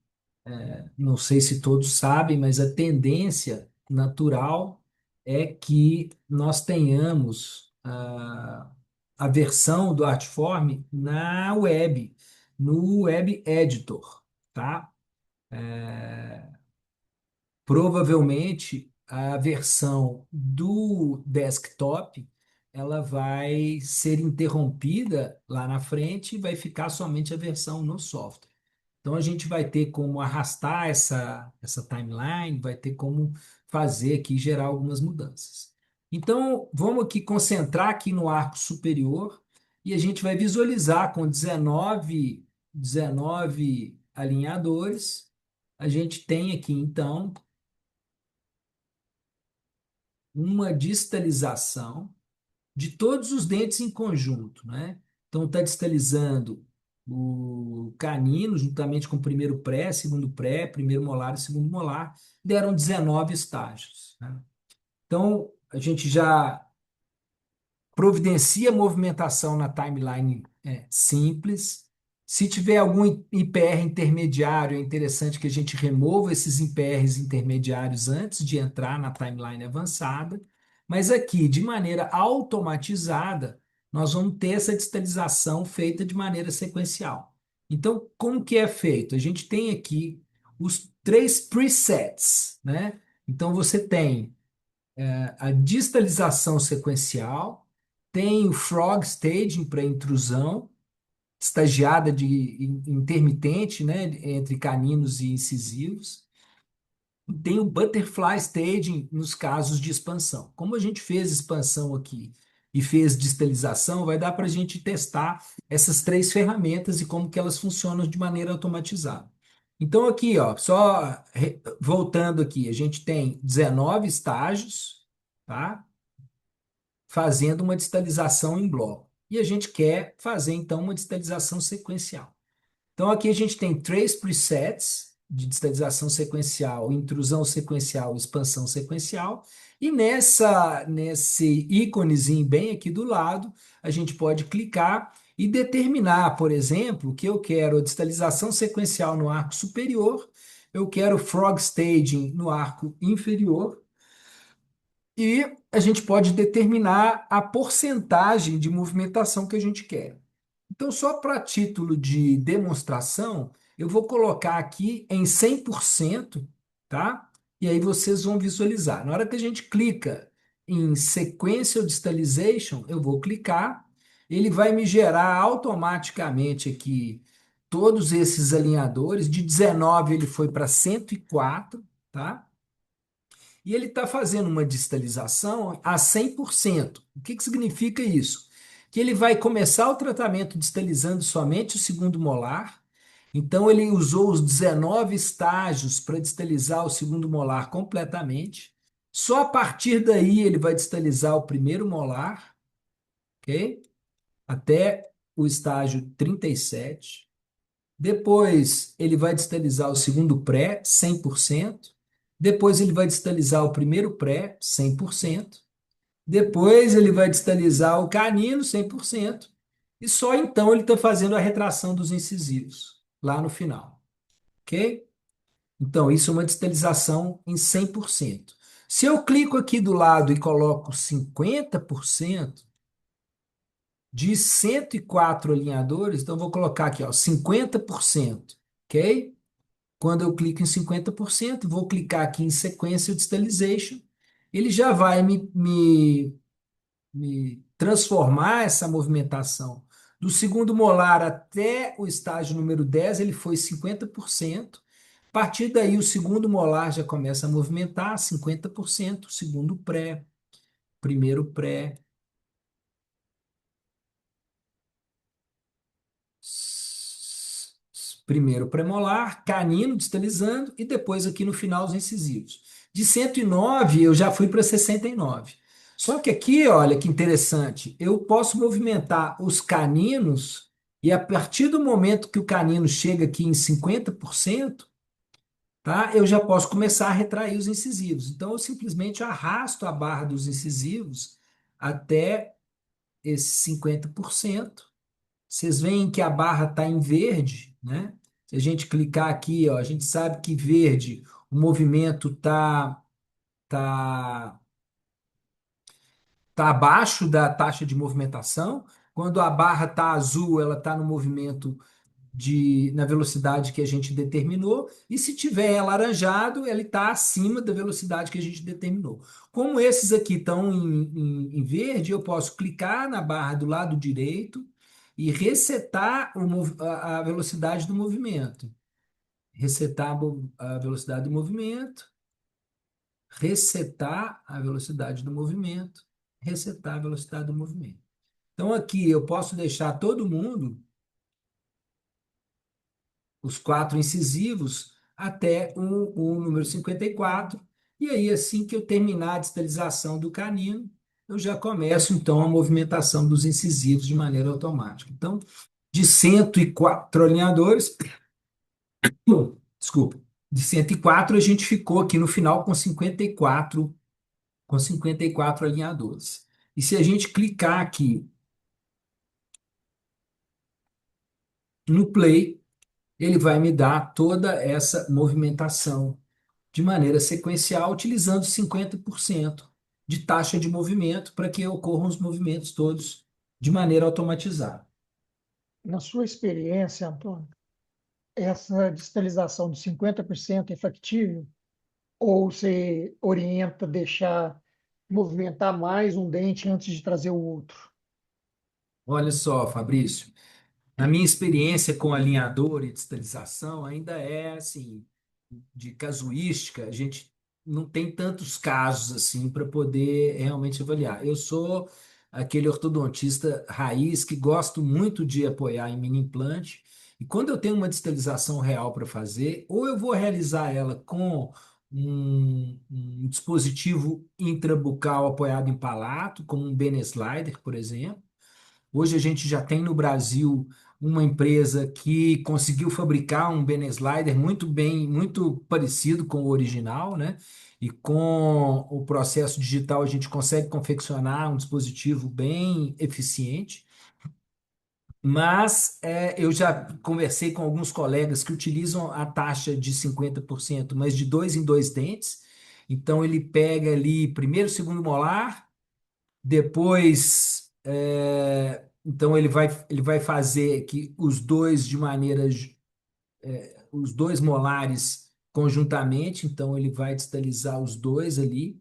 não sei se todos sabem, mas a tendência natural é que nós tenhamos a versão do Artform na web, no Web Editor, tá? Provavelmente a versão do desktop ela vai ser interrompida lá na frente e vai ficar somente a versão no software. Então a gente vai ter como arrastar essa timeline, vai ter como fazer aqui, gerar algumas mudanças. Então vamos aqui concentrar aqui no arco superior e a gente vai visualizar com 19 alinhadores. A gente tem aqui então uma distalização de todos os dentes em conjunto, né? Então está distalizando o canino juntamente com o primeiro pré, segundo pré, primeiro molar e segundo molar, deram 19 estágios, né? Então a gente já providencia movimentação na timeline simples. Se tiver algum IPR intermediário, é interessante que a gente remova esses IPRs intermediários antes de entrar na timeline avançada. Mas aqui, de maneira automatizada, nós vamos ter essa distalização feita de maneira sequencial. Então, como que é feito? A gente tem aqui os 3 presets, né? Então, você tem a distalização sequencial, tem o frog staging para intrusão, estagiada de intermitente, né, entre caninos e incisivos. E tem o butterfly staging nos casos de expansão. Como a gente fez expansão aqui e fez distalização, vai dar para a gente testar essas 3 ferramentas e como que elas funcionam de maneira automatizada. Então aqui, ó, só voltando aqui, a gente tem 19 estágios, tá? Fazendo uma distalização em bloco. E a gente quer fazer, então, uma distalização sequencial. Então, aqui a gente tem 3 presets de distalização sequencial, intrusão sequencial, expansão sequencial. E nesse íconezinho bem aqui do lado, a gente pode clicar e determinar, por exemplo, que eu quero a distalização sequencial no arco superior, eu quero frog staging no arco inferior, e a gente pode determinar a porcentagem de movimentação que a gente quer. Então, só para título de demonstração, eu vou colocar aqui em 100%, tá? E aí vocês vão visualizar. Na hora que a gente clica em Sequential Distalization, eu vou clicar, ele vai me gerar automaticamente aqui todos esses alinhadores. De 19 ele foi para 104, tá? E ele está fazendo uma distalização a 100%. O que significa isso? Que ele vai começar o tratamento distalizando somente o segundo molar. Então, ele usou os 19 estágios para distalizar o segundo molar completamente. Só a partir daí ele vai distalizar o primeiro molar, ok? Até o estágio 37. Depois ele vai distalizar o segundo pré, 100%. Depois ele vai distalizar o primeiro pré, 100%. Depois ele vai distalizar o canino, 100%. E só então ele está fazendo a retração dos incisivos, lá no final. Ok? Então, isso é uma distalização em 100%. Se eu clico aqui do lado e coloco 50%, de 104 alinhadores, então vou colocar aqui, ó, 50%, ok? Quando eu clico em 50%, vou clicar aqui em Sequential Distalization, ele já vai me transformar essa movimentação. Do segundo molar até o estágio número 10, ele foi 50%. A partir daí, o segundo molar já começa a movimentar 50%, segundo pré, primeiro pré, Primeiro o premolar, canino distalizando e depois aqui no final os incisivos. De 109 eu já fui para 69. Só que aqui, olha que interessante, eu posso movimentar os caninos e a partir do momento que o canino chega aqui em 50%, tá? Eu já posso começar a retrair os incisivos. Então, eu simplesmente arrasto a barra dos incisivos até esse 50%. Vocês veem que a barra está em verde, né? Se a gente clicar aqui, ó, a gente sabe que verde, o movimento tá, tá abaixo da taxa de movimentação. Quando a barra está azul, ela está no movimento na velocidade que a gente determinou, e se tiver alaranjado, ele está acima da velocidade que a gente determinou. Como esses aqui estão em verde, eu posso clicar na barra do lado direito e resetar a velocidade do movimento. Resetar a velocidade do movimento, resetar a velocidade do movimento, resetar a velocidade do movimento. Então aqui eu posso deixar todo mundo os quatro incisivos até o número 54. E aí, assim que eu terminar a distalização do canino, eu já começo, então, a movimentação dos incisivos de maneira automática. Então, de 104 alinhadores, desculpa, de 104 a gente ficou aqui no final com 54 alinhadores. E se a gente clicar aqui no play, ele vai me dar toda essa movimentação de maneira sequencial, utilizando 50% de taxa de movimento para que ocorram os movimentos todos de maneira automatizada. Na sua experiência, Antônio, essa distalização de 50% é factível? Ou você orienta deixar movimentar mais um dente antes de trazer o outro? Olha só, Fabrício, a minha experiência com alinhador e distalização ainda é assim, de casuística, a gente não tem tantos casos assim para poder realmente avaliar. Eu sou aquele ortodontista raiz que gosto muito de apoiar em mini implante, e quando eu tenho uma distalização real para fazer, ou eu vou realizar ela com um dispositivo intrabucal apoiado em palato, como um Bene Slider, por exemplo. Hoje a gente já tem no Brasil uma empresa que conseguiu fabricar um Bene Slider muito bem, muito parecido com o original, né? E com o processo digital a gente consegue confeccionar um dispositivo bem eficiente. Mas eu já conversei com alguns colegas que utilizam a taxa de 50%, mas de dois em dois dentes. Então ele pega ali primeiro, segundo molar, depois, então ele vai fazer que os dois de maneira, os dois molares conjuntamente, então ele vai distalizar os dois ali.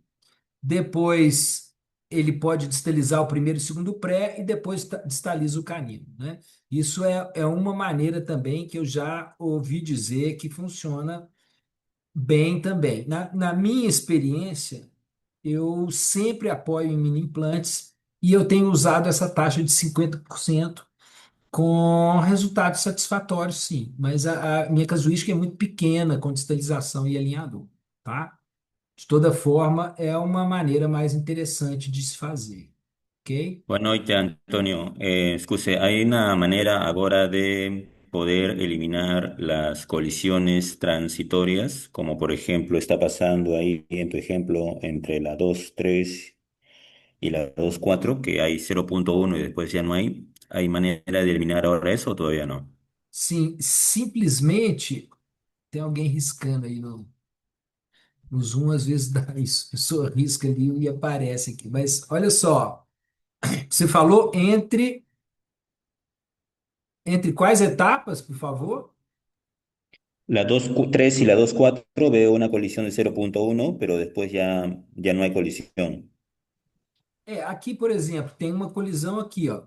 Depois ele pode distalizar o primeiro e o segundo pré e depois distaliza o canino, né? Isso é uma maneira também que eu já ouvi dizer que funciona bem também. Na minha experiência, eu sempre apoio em mini implantes e eu tenho usado essa taxa de 50% com resultados satisfatórios, sim. Mas a minha casuística é muito pequena com distalização e alinhador, tá? De toda forma, é uma maneira mais interessante de se fazer, ok? Boa noite, Antonio. Excuse, ¿hay una manera ahora de poder eliminar las colisiones transitorias, como por ejemplo está pasando ahí en tu ejemplo entre la 2.3 y la 2.4, que hay 0.1 y después ya no hay? ¿Hay manera de eliminar ahora eso o todavía no? Sim, simplesmente tem alguém riscando aí no Zoom, às vezes dá isso. A pessoa risca ali e aparece aqui. Mas olha só, você falou entre quais etapas, por favor? La 2.3 y la 2.4 veo una colisión de 0.1, pero después ya no hay colisión. Aqui, por exemplo, tem uma colisão aqui, ó,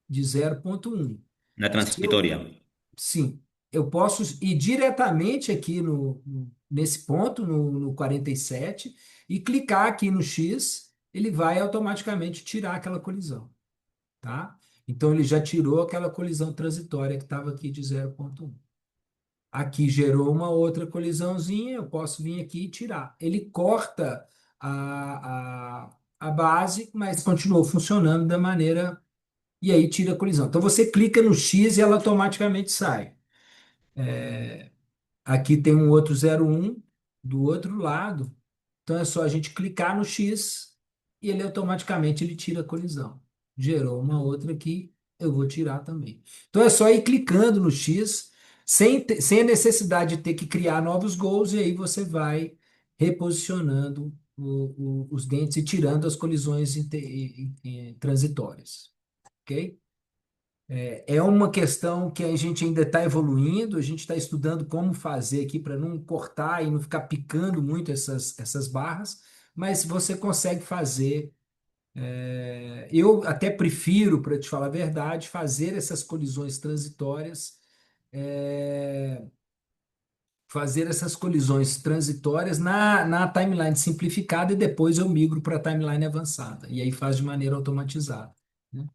de 0,1. Una Se eu, transitoria. sim, eu posso ir diretamente aqui nesse ponto, no 47, e clicar aqui no X, ele vai automaticamente tirar aquela colisão, tá? Então, ele já tirou aquela colisão transitória que estava aqui de 0,1. Aqui gerou uma outra colisãozinha, eu posso vir aqui e tirar. Ele corta a base, mas continuou funcionando da maneira. E aí tira a colisão. Então você clica no X e ela automaticamente sai. Aqui tem um outro 01 do outro lado. Então é só a gente clicar no X e ele automaticamente ele tira a colisão. Gerou uma outra aqui, eu vou tirar também. Então é só ir clicando no X sem a necessidade de ter que criar novos gols e aí você vai reposicionando os dentes e tirando as colisões transitórias, ok? É uma questão que a gente ainda está evoluindo, a gente está estudando como fazer aqui para não cortar e não ficar picando muito essas barras, mas você consegue fazer. Eu até prefiro, para te falar a verdade, fazer essas colisões transitórias, é, fazer essas colisões transitórias na timeline simplificada e depois eu migro para a timeline avançada, e aí faz de maneira automatizada, né?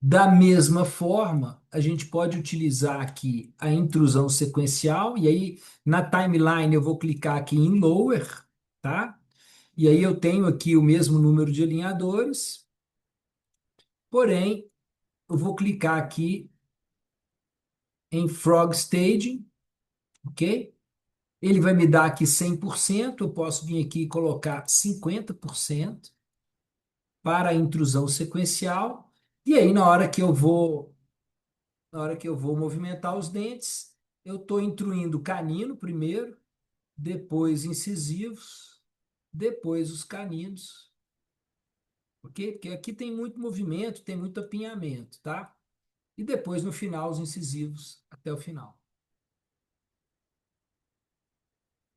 Da mesma forma, a gente pode utilizar aqui a intrusão sequencial, e aí na timeline eu vou clicar aqui em Lower, tá? E aí eu tenho aqui o mesmo número de alinhadores, porém, eu vou clicar aqui em Frog Staging, ok? Ele vai me dar aqui 100%, eu posso vir aqui e colocar 50% para a intrusão sequencial, e aí na hora que eu vou movimentar os dentes, eu estou intruindo canino primeiro, depois incisivos, depois os caninos, ok? Porque aqui tem muito movimento, tem muito apinhamento, tá? E depois no final os incisivos até o final,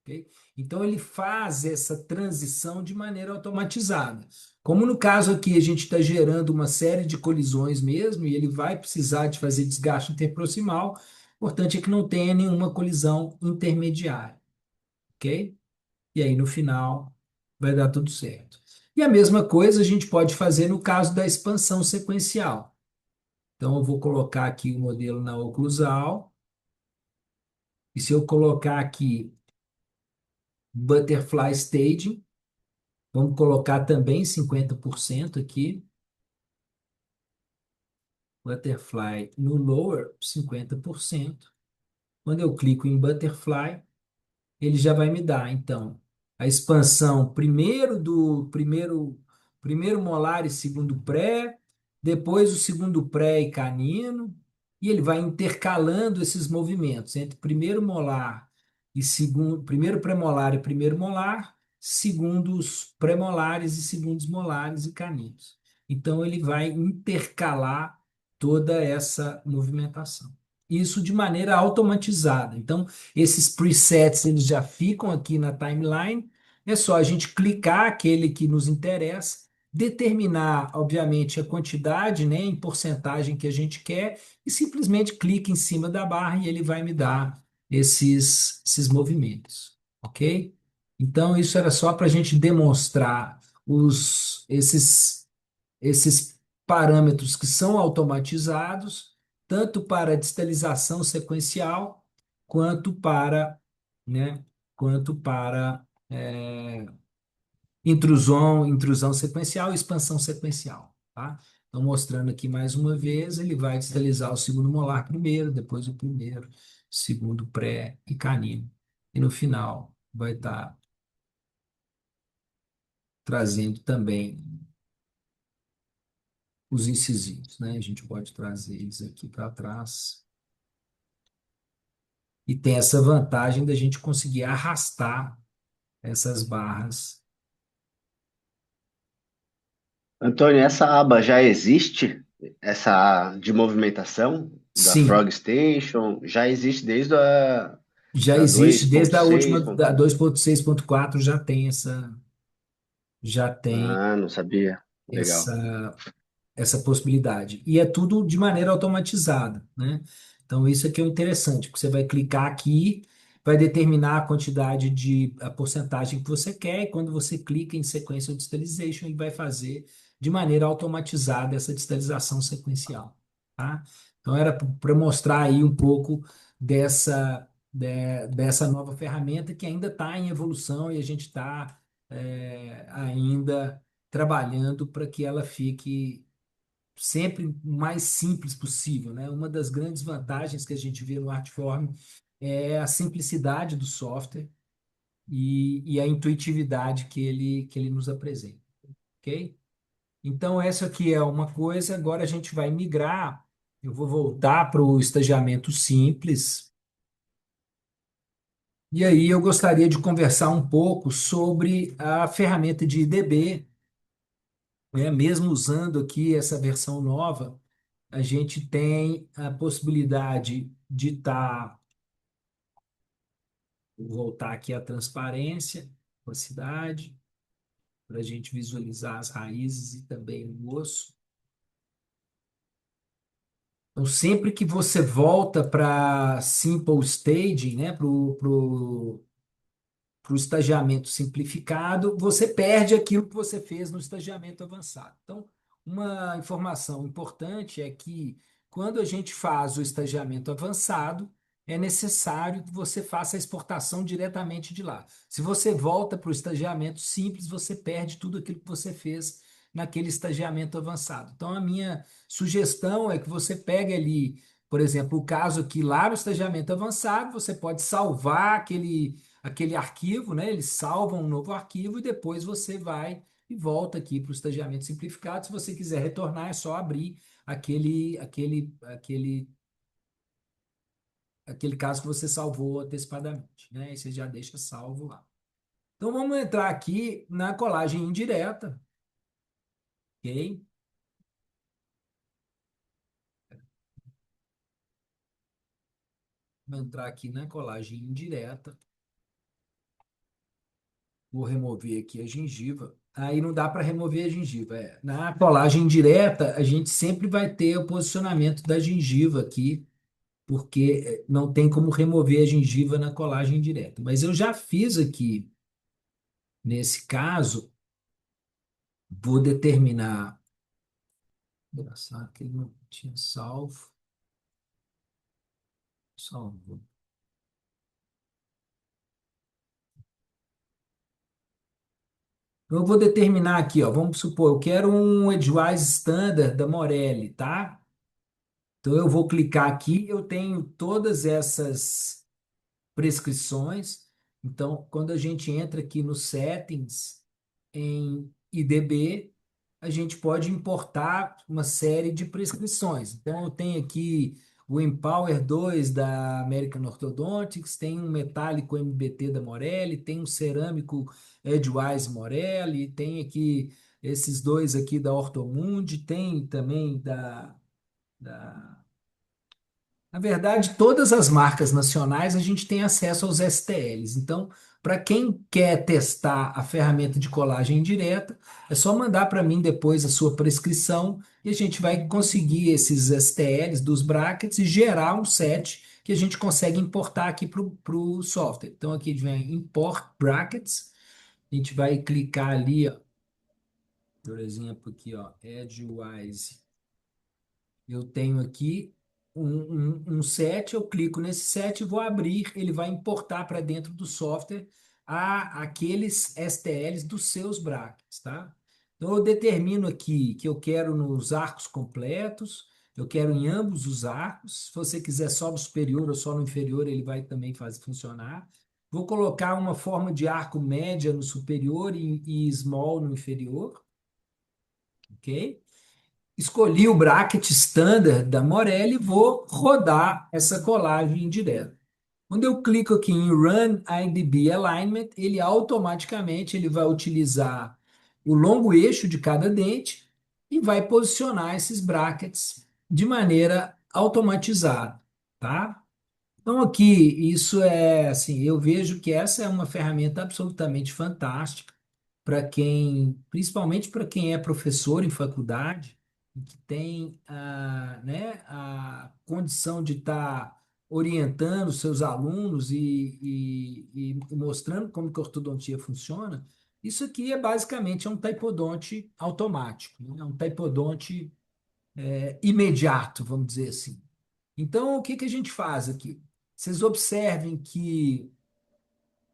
ok? Então ele faz essa transição de maneira automatizada. Como no caso aqui a gente está gerando uma série de colisões mesmo, e ele vai precisar de fazer desgaste interproximal, o importante é que não tenha nenhuma colisão intermediária, ok? E aí no final vai dar tudo certo. E a mesma coisa a gente pode fazer no caso da expansão sequencial. Então eu vou colocar aqui o modelo na oclusal, e se eu colocar aqui Butterfly Staging, vamos colocar também 50% aqui, Butterfly no Lower, 50%. Quando eu clico em Butterfly, ele já vai me dar, então, a expansão primeiro molar e segundo pré, depois o segundo pré e canino, e ele vai intercalando esses movimentos entre primeiro molar e segundo, primeiro premolar e primeiro molar, segundos premolares e segundos molares e caninos. Então ele vai intercalar toda essa movimentação. Isso de maneira automatizada. Então, esses presets eles já ficam aqui na timeline. É só a gente clicar aquele que nos interessa, determinar, obviamente, a quantidade, né, em porcentagem que a gente quer e simplesmente clica em cima da barra e ele vai me dar esses movimentos, ok? Então, isso era só para a gente demonstrar esses parâmetros que são automatizados, tanto para distalização sequencial, quanto para, né, quanto para intrusão sequencial e expansão sequencial, tá? Então, mostrando aqui mais uma vez, ele vai distalizar o segundo molar primeiro, depois o primeiro, segundo pré e canino. E no final vai estar trazendo também os incisivos, né? A gente pode trazer eles aqui para trás. E tem essa vantagem da gente conseguir arrastar essas barras. Antônio, essa aba já existe? Essa de movimentação da Sim, Frog Station já existe desde a já da existe desde a última, 2.6. da 2.6.4 já tem Ah, não sabia. Legal. essa possibilidade. E é tudo de maneira automatizada, né? Então, isso aqui é o interessante, porque você vai clicar aqui, vai determinar a quantidade a porcentagem que você quer, e quando você clica em Sequential Distalization, ele vai fazer de maneira automatizada essa distalização sequencial, tá? Então, era para mostrar aí um pouco dessa dessa nova ferramenta que ainda está em evolução e a gente está ainda trabalhando para que ela fique sempre o mais simples possível, né? Uma das grandes vantagens que a gente vê no Artform é a simplicidade do software e a intuitividade que ele nos apresenta, ok? Então, essa aqui é uma coisa. Agora a gente vai migrar. Eu vou voltar para o estagiamento simples. E aí eu gostaria de conversar um pouco sobre a ferramenta de IDB, né? Mesmo usando aqui essa versão nova, a gente tem a possibilidade de estar. Vou voltar aqui à transparência, opacidade, para a gente visualizar as raízes e também o osso. Então, sempre que você volta para Simple Staging, né, para o estagiamento simplificado, você perde aquilo que você fez no estagiamento avançado. Então, uma informação importante é que quando a gente faz o estagiamento avançado, é necessário que você faça a exportação diretamente de lá. Se você volta para o estagiamento simples, você perde tudo aquilo que você fez naquele estagiamento avançado. Então, a minha sugestão é que você pegue ali, por exemplo, o caso aqui lá no estagiamento avançado, você pode salvar aquele arquivo, né? Ele salva um novo arquivo e depois você vai e volta aqui para o estagiamento simplificado. Se você quiser retornar, é só abrir aquele caso que você salvou antecipadamente, né? E você já deixa salvo lá. Então vamos entrar aqui na colagem indireta, ok? Vamos entrar aqui na colagem indireta. Vou remover aqui a gengiva. Aí não dá para remover a gengiva. Na colagem direta, a gente sempre vai ter o posicionamento da gengiva aqui, porque não tem como remover a gengiva na colagem direta. Mas eu já fiz aqui, nesse caso, vou determinar. Engraçado que ele não tinha salvo. Salvo. Então, eu vou determinar aqui, ó, vamos supor, eu quero um Edgewise Standard da Morelli, tá? Então eu vou clicar aqui, eu tenho todas essas prescrições. Então, quando a gente entra aqui no Settings, em IDB, a gente pode importar uma série de prescrições. Então, eu tenho aqui o Empower 2 da American Orthodontics, tem um metálico MBT da Morelli, tem um cerâmico Edgewise Morelli, tem aqui esses dois aqui da Ortomundi, tem também da na verdade, todas as marcas nacionais a gente tem acesso aos STLs. Então, para quem quer testar a ferramenta de colagem direta, é só mandar para mim depois a sua prescrição e a gente vai conseguir esses STLs dos brackets e gerar um set que a gente consegue importar aqui para o software. Então, aqui vem Import Brackets, a gente vai clicar ali, ó, por exemplo, aqui, ó, Edgewise. Eu tenho aqui um set, eu clico nesse set e vou abrir, ele vai importar para dentro do software aqueles STLs dos seus brackets, tá? Então eu determino aqui que eu quero nos arcos completos, eu quero em ambos os arcos. Se você quiser só no superior ou só no inferior, ele vai também fazer funcionar. Vou colocar uma forma de arco média no superior e small no inferior, ok? Escolhi o bracket standard da Morelli e vou rodar essa colagem direta. Quando eu clico aqui em Run IDB Alignment, ele automaticamente ele vai utilizar o longo eixo de cada dente e vai posicionar esses brackets de maneira automatizada, tá? Então aqui, isso é assim, eu vejo que essa é uma ferramenta absolutamente fantástica para quem, principalmente para quem é professor em faculdade, e que tem a condição de estar orientando seus alunos e mostrando como que a ortodontia funciona. Isso aqui é basicamente um taipodonte automático, né? É um taipodonte imediato, vamos dizer assim. Então, o que que a gente faz aqui? vocês observem que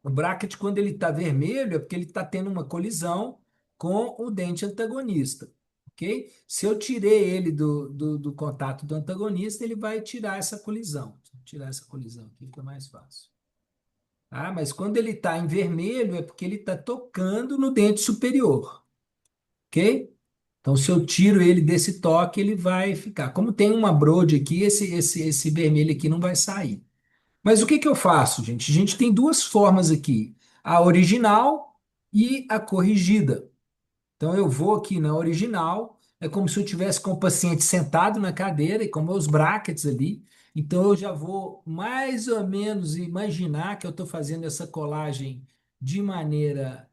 o bracket, quando ele está vermelho, é porque ele está tendo uma colisão com o dente antagonista, ok? Se eu tirei ele do contato do antagonista, ele vai tirar essa colisão. Vou tirar essa colisão aqui, fica mais fácil. Ah, mas quando ele está em vermelho, é porque ele está tocando no dente superior, ok? Então, se eu tiro ele desse toque, ele vai ficar. Como tem uma brode aqui, esse vermelho aqui não vai sair. Mas o que que eu faço, gente? A gente tem duas formas aqui: a original e a corrigida. Então, eu vou aqui na original, é como se eu tivesse com o paciente sentado na cadeira e com meus brackets ali. Então, eu já vou mais ou menos imaginar que eu estou fazendo essa colagem de maneira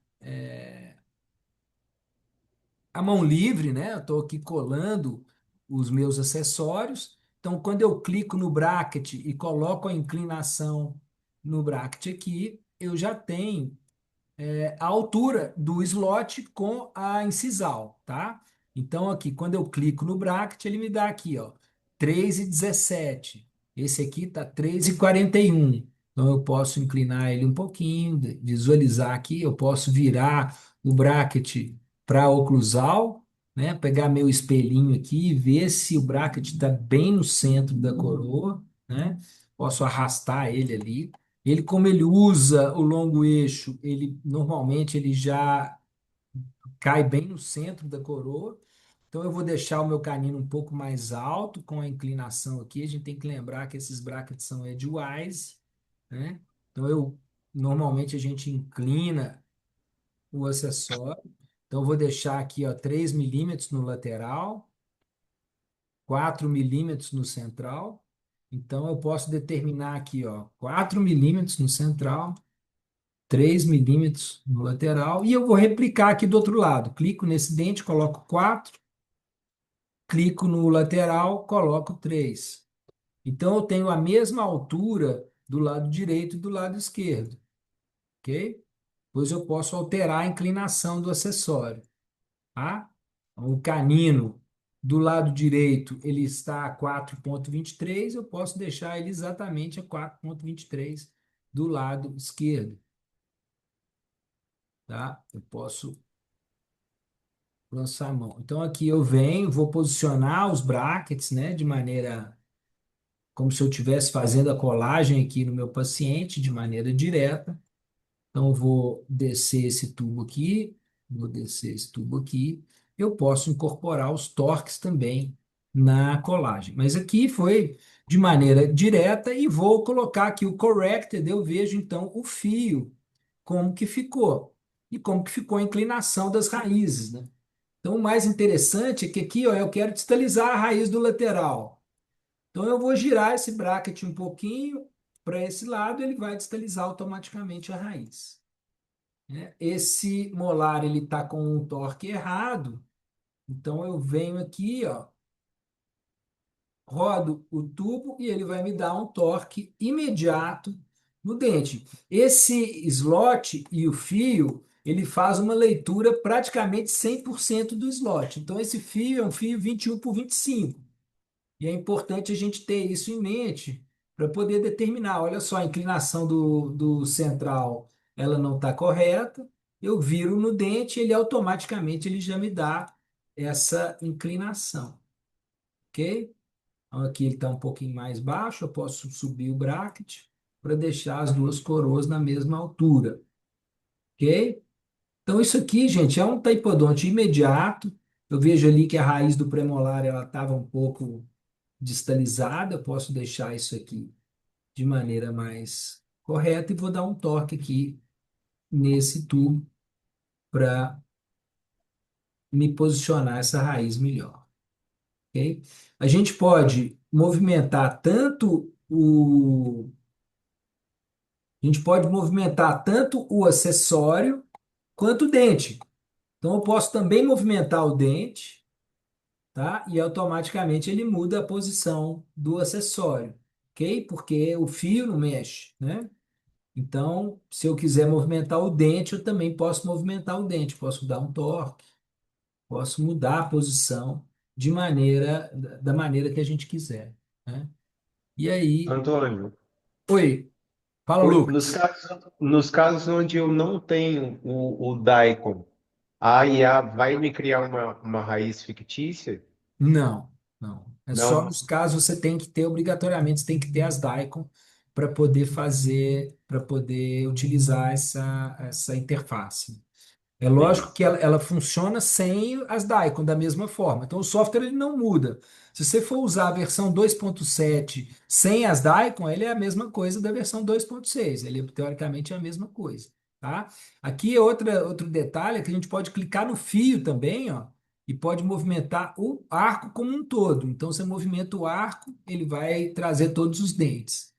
a mão livre, né? Eu estou aqui colando os meus acessórios. Então, quando eu clico no bracket e coloco a inclinação no bracket aqui, eu já tenho a altura do slot com a incisal, tá? Então, aqui, quando eu clico no bracket, ele me dá aqui, ó, 3,17. Esse aqui tá 3,41. Então, eu posso inclinar ele um pouquinho, visualizar aqui, eu posso virar o bracket para oclusal, né? Pegar meu espelhinho aqui e ver se o bracket está bem no centro da coroa, né? Posso arrastar ele ali. Ele, como ele usa o longo eixo, ele normalmente ele já cai bem no centro da coroa. Então eu vou deixar o meu canino um pouco mais alto com a inclinação aqui. A gente tem que lembrar que esses brackets são edgewise, né? Então eu normalmente a gente inclina o acessório. Então eu vou deixar aqui, ó, 3 milímetros no lateral, 4 milímetros no central. Então eu posso determinar aqui, ó, 4 milímetros no central, 3 milímetros no lateral, e eu vou replicar aqui do outro lado. Clico nesse dente, coloco 4, clico no lateral, coloco 3. Então, eu tenho a mesma altura do lado direito e do lado esquerdo, ok? Depois eu posso alterar a inclinação do acessório, tá? O canino do lado direito, ele está a 4,23, eu posso deixar ele exatamente a 4,23 do lado esquerdo, tá? Eu posso lançar a mão. Então aqui eu venho, vou posicionar os brackets, né, de maneira como se eu estivesse fazendo a colagem aqui no meu paciente de maneira direta. Então eu vou descer esse tubo aqui, vou descer esse tubo aqui. Eu posso incorporar os torques também na colagem. Mas aqui foi de maneira direta e vou colocar aqui o corrected, eu vejo então o fio, como que ficou. E como que ficou a inclinação das raízes, né? Então, o mais interessante é que aqui, ó, eu quero distalizar a raiz do lateral. Então, eu vou girar esse bracket um pouquinho para esse lado, ele vai distalizar automaticamente a raiz, né? Esse molar ele está com um torque errado, então eu venho aqui, ó, rodo o tubo e ele vai me dar um torque imediato no dente. Esse slot e o fio, ele faz uma leitura praticamente 100% do slot. Então, esse fio é um fio 21 por 25. E é importante a gente ter isso em mente para poder determinar. Olha só, a inclinação do central, ela não está correta. Eu viro no dente, ele automaticamente ele já me dá essa inclinação, ok? Então, aqui ele está um pouquinho mais baixo, eu posso subir o bracket para deixar as duas coroas na mesma altura, ok? Então, isso aqui, gente, é um taipodonte imediato. Eu vejo ali que a raiz do premolar ela estava um pouco distalizada, eu posso deixar isso aqui de maneira mais correta e vou dar um toque aqui nesse tubo para me posicionar essa raiz melhor, ok? A gente pode movimentar tanto a gente pode movimentar tanto o acessório quanto o dente. Então, eu posso também movimentar o dente, tá? E automaticamente ele muda a posição do acessório, ok? Porque o fio não mexe, né? Então, se eu quiser movimentar o dente, eu também posso movimentar o dente. Posso dar um torque, posso mudar a posição da maneira que a gente quiser, né? E aí, Antônio, Oi, fala, Nos Lucas. casos onde eu não tenho o Daikon, a IA vai me criar uma raiz fictícia? Não, não. É só Não, nos casos você tem que ter, obrigatoriamente, você tem que ter as DICOM para poder fazer, para poder utilizar essa interface. É lógico que beleza. ela funciona sem as Daikon da mesma forma. Então o software ele não muda. Se você for usar a versão 2.7 sem as Daikon, ele é a mesma coisa da versão 2.6. Ele teoricamente é a mesma coisa, tá? Aqui é outro detalhe é que a gente pode clicar no fio também, ó, e pode movimentar o arco como um todo. Então você movimenta o arco, ele vai trazer todos os dentes.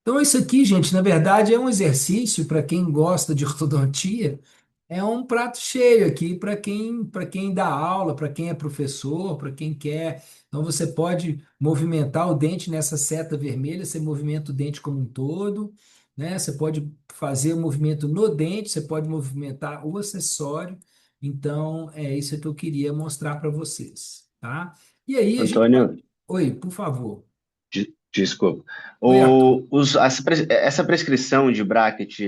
Então, isso aqui, gente, na verdade é um exercício para quem gosta de ortodontia, é um prato cheio aqui para quem dá aula, para quem é professor, para quem quer. Então, você pode movimentar o dente nessa seta vermelha, você movimenta o dente como um todo, né? Você pode fazer o movimento no dente, você pode movimentar o acessório. Então, é isso que eu queria mostrar para vocês, tá? E aí, a gente pode. Antônio, Oi, por favor. desculpa. Oi, Arthur. Essa prescrição de bracket,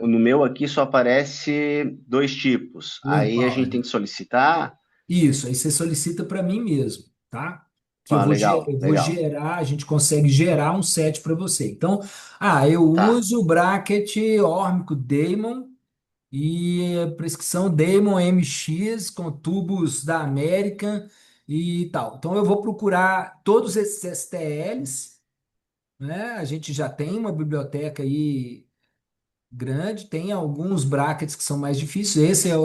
no meu aqui só aparece dois tipos. Oi, Aí a gente Paulo. tem que solicitar. Isso, aí você solicita para mim mesmo, tá? Que eu Ah, vou, legal, eu vou legal. gerar, a gente consegue gerar um set para você. Então, eu Tá. uso o bracket órmico Damon e a prescrição Damon MX com tubos da American e tal. Então, eu vou procurar todos esses STLs, né? A gente já tem uma biblioteca aí grande, tem alguns brackets que são mais difíceis. Esse é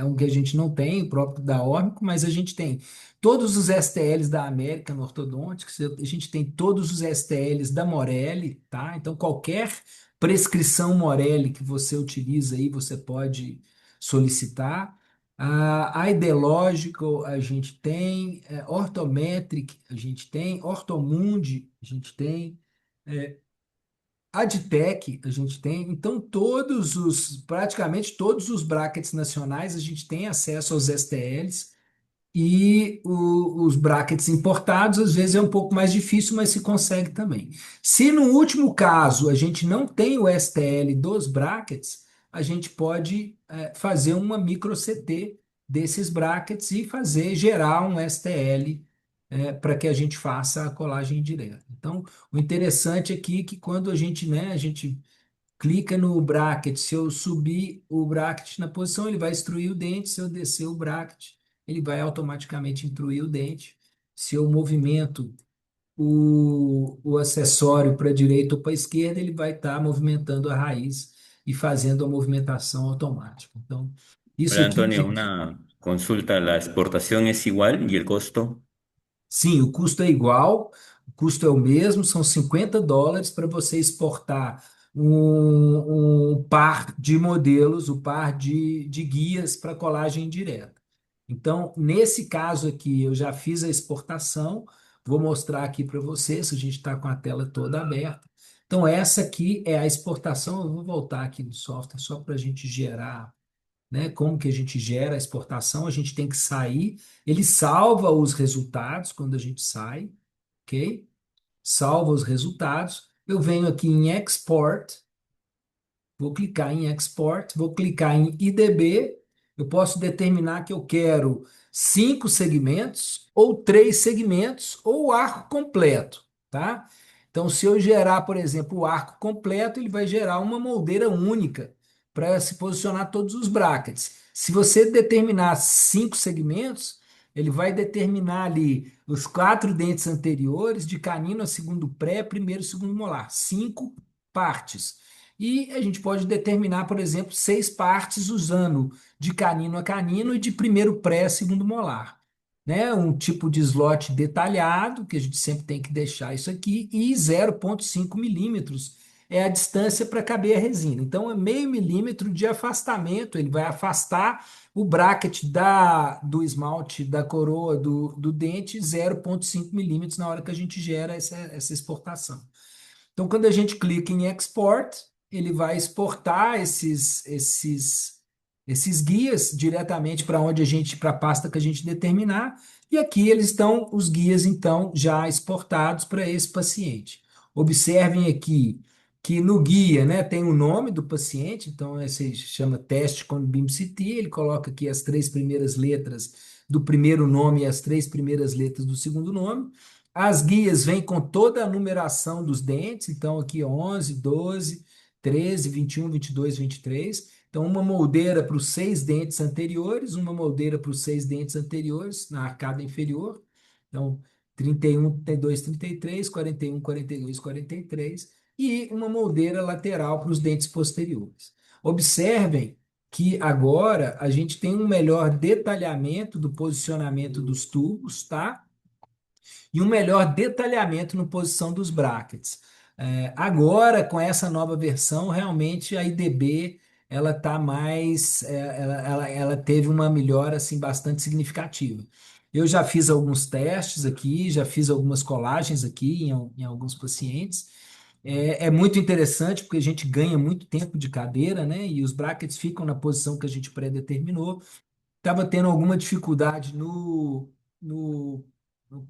um que a gente não tem, o próprio da Órbico, mas a gente tem todos os STLs da American Orthodontics, a gente tem todos os STLs da Morelli, tá? Então, qualquer prescrição Morelli que você utiliza aí, você pode solicitar. A Ideological a gente tem, Orthometric a gente tem, Ortomundi a gente tem. é, Adtech a gente tem, então praticamente todos os brackets nacionais a gente tem acesso aos STLs e os brackets importados às vezes é um pouco mais difícil, mas se consegue também. Se no último caso a gente não tem o STL dos brackets, a gente pode fazer uma micro CT desses brackets e gerar um STL para que a gente faça a colagem direta. Então, o interessante aqui é que quando a gente clica no bracket, se eu subir o bracket na posição, ele vai extruir o dente, se eu descer o bracket, ele vai automaticamente intruir o dente. Se eu movimento o acessório para a direita ou para a esquerda, ele vai estar movimentando a raiz e fazendo a movimentação automática. Então, isso Hola aqui, Antonio, gente. una consulta. ¿La exportación es igual y el costo? Sim, o custo é igual, o custo é o mesmo, são US$ 50 para você exportar um par de modelos, o par de guias para colagem direta. Então, nesse caso aqui, eu já fiz a exportação, vou mostrar aqui para vocês, a gente está com a tela toda aberta. Então, essa aqui é a exportação, eu vou voltar aqui no software só para a gente gerar, né? Como que a gente gera a exportação? A gente tem que sair, ele salva os resultados quando a gente sai, ok? Salva os resultados. Eu venho aqui em Export, vou clicar em Export, vou clicar em IDB. Eu posso determinar que eu quero 5 segmentos, ou 3 segmentos, ou o arco completo, tá? Então, se eu gerar, por exemplo, o arco completo, ele vai gerar uma moldeira única para se posicionar todos os brackets. Se você determinar 5 segmentos, ele vai determinar ali os 4 dentes anteriores, de canino a segundo pré, primeiro e segundo molar. 5 partes. E a gente pode determinar, por exemplo, 6 partes usando de canino a canino e de primeiro pré a segundo molar. Né? Um tipo de slot detalhado, que a gente sempre tem que deixar isso aqui, e 0,5 milímetros é a distância para caber a resina. Então, é meio milímetro de afastamento, ele vai afastar o bracket do esmalte da coroa do dente 0,5 milímetros na hora que a gente gera essa exportação. Então, quando a gente clica em Export, ele vai exportar esses guias diretamente para a pasta que a gente determinar, e aqui eles estão, os guias, então, já exportados para esse paciente. Observem aqui que no guia, né, tem o nome do paciente, então esse chama teste com BIM-CT, ele coloca aqui as três primeiras letras do primeiro nome e as três primeiras letras do segundo nome. As guias vêm com toda a numeração dos dentes, então aqui 11, 12, 13, 21, 22, 23. Então, uma moldeira para os seis dentes anteriores, uma moldeira para os seis dentes anteriores, na arcada inferior. Então, 31, 32, 33, 41, 42, 43. E uma moldeira lateral para os dentes posteriores. Observem que agora a gente tem um melhor detalhamento do posicionamento dos tubos, tá? E um melhor detalhamento na posição dos brackets. Agora, com essa nova versão, realmente a IDB ela tá mais, ela teve uma melhora assim bastante significativa. Eu já fiz alguns testes aqui, já fiz algumas colagens aqui em alguns pacientes. É muito interessante porque a gente ganha muito tempo de cadeira, né? E os brackets ficam na posição que a gente predeterminou. Estava tendo alguma dificuldade no, no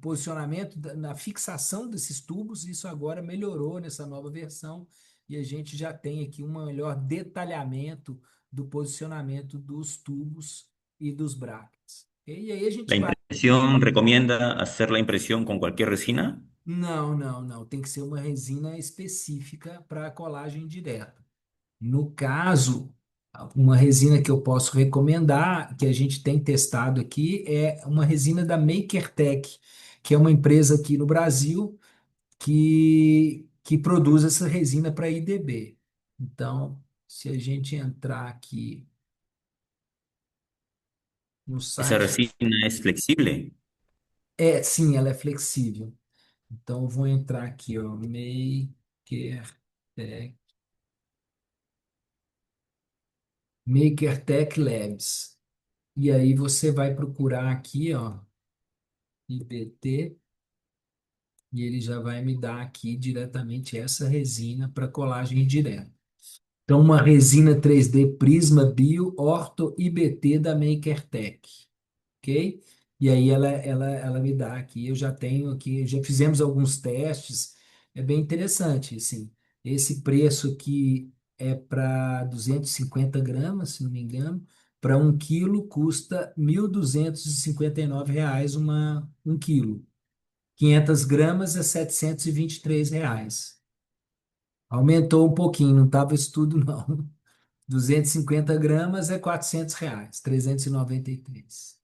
posicionamento, na fixação desses tubos, e isso agora melhorou nessa nova versão, e a gente já tem aqui um melhor detalhamento do posicionamento dos tubos e dos brackets. E aí a ¿La gente vai. impresión recomienda hacer la impresión con cualquier resina? Não, não, não. Tem que ser uma resina específica para colagem direta. No caso, uma resina que eu posso recomendar, que a gente tem testado aqui, é uma resina da MakerTech, que é uma empresa aqui no Brasil que produz essa resina para IDB. Então, se a gente entrar aqui no ¿Esa site, resina es flexible? sim, ela é flexível. Então, eu vou entrar aqui, ó, MakerTech Labs. E aí você vai procurar aqui, ó, IBT, e ele já vai me dar aqui diretamente essa resina para colagem direta. Então, uma resina 3D Prisma Bio Ortho IBT da MakerTech, ok? E aí ela me dá aqui, eu já tenho aqui, já fizemos alguns testes, é bem interessante, assim. Esse preço aqui é para 250 gramas, se não me engano, para 1 quilo custa R$ 1.259 um quilo. 500 gramas é R$ 723. Aumentou um pouquinho, não estava isso tudo, não. 250 gramas é R$ 400, 393.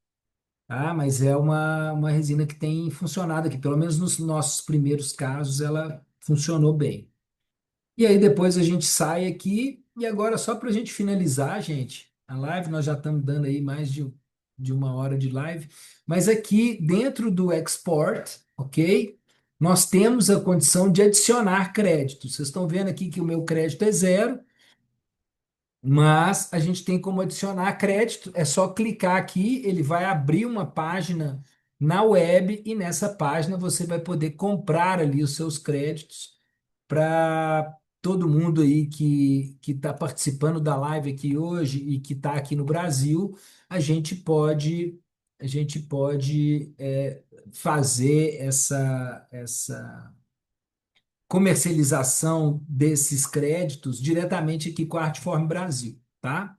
Ah, mas é uma resina que tem funcionado aqui, pelo menos nos nossos primeiros casos, ela funcionou bem. E aí depois a gente sai aqui, e agora só para a gente finalizar, gente, a live, nós já estamos dando aí mais de 1 hora de live, mas aqui dentro do Export, ok? Nós temos a condição de adicionar crédito. Vocês estão vendo aqui que o meu crédito é zero, mas a gente tem como adicionar crédito, é só clicar aqui, ele vai abrir uma página na web e nessa página você vai poder comprar ali os seus créditos para todo mundo aí que está participando da live aqui hoje e que está aqui no Brasil, a gente pode fazer essa comercialização desses créditos diretamente aqui com a Artform Brasil, tá?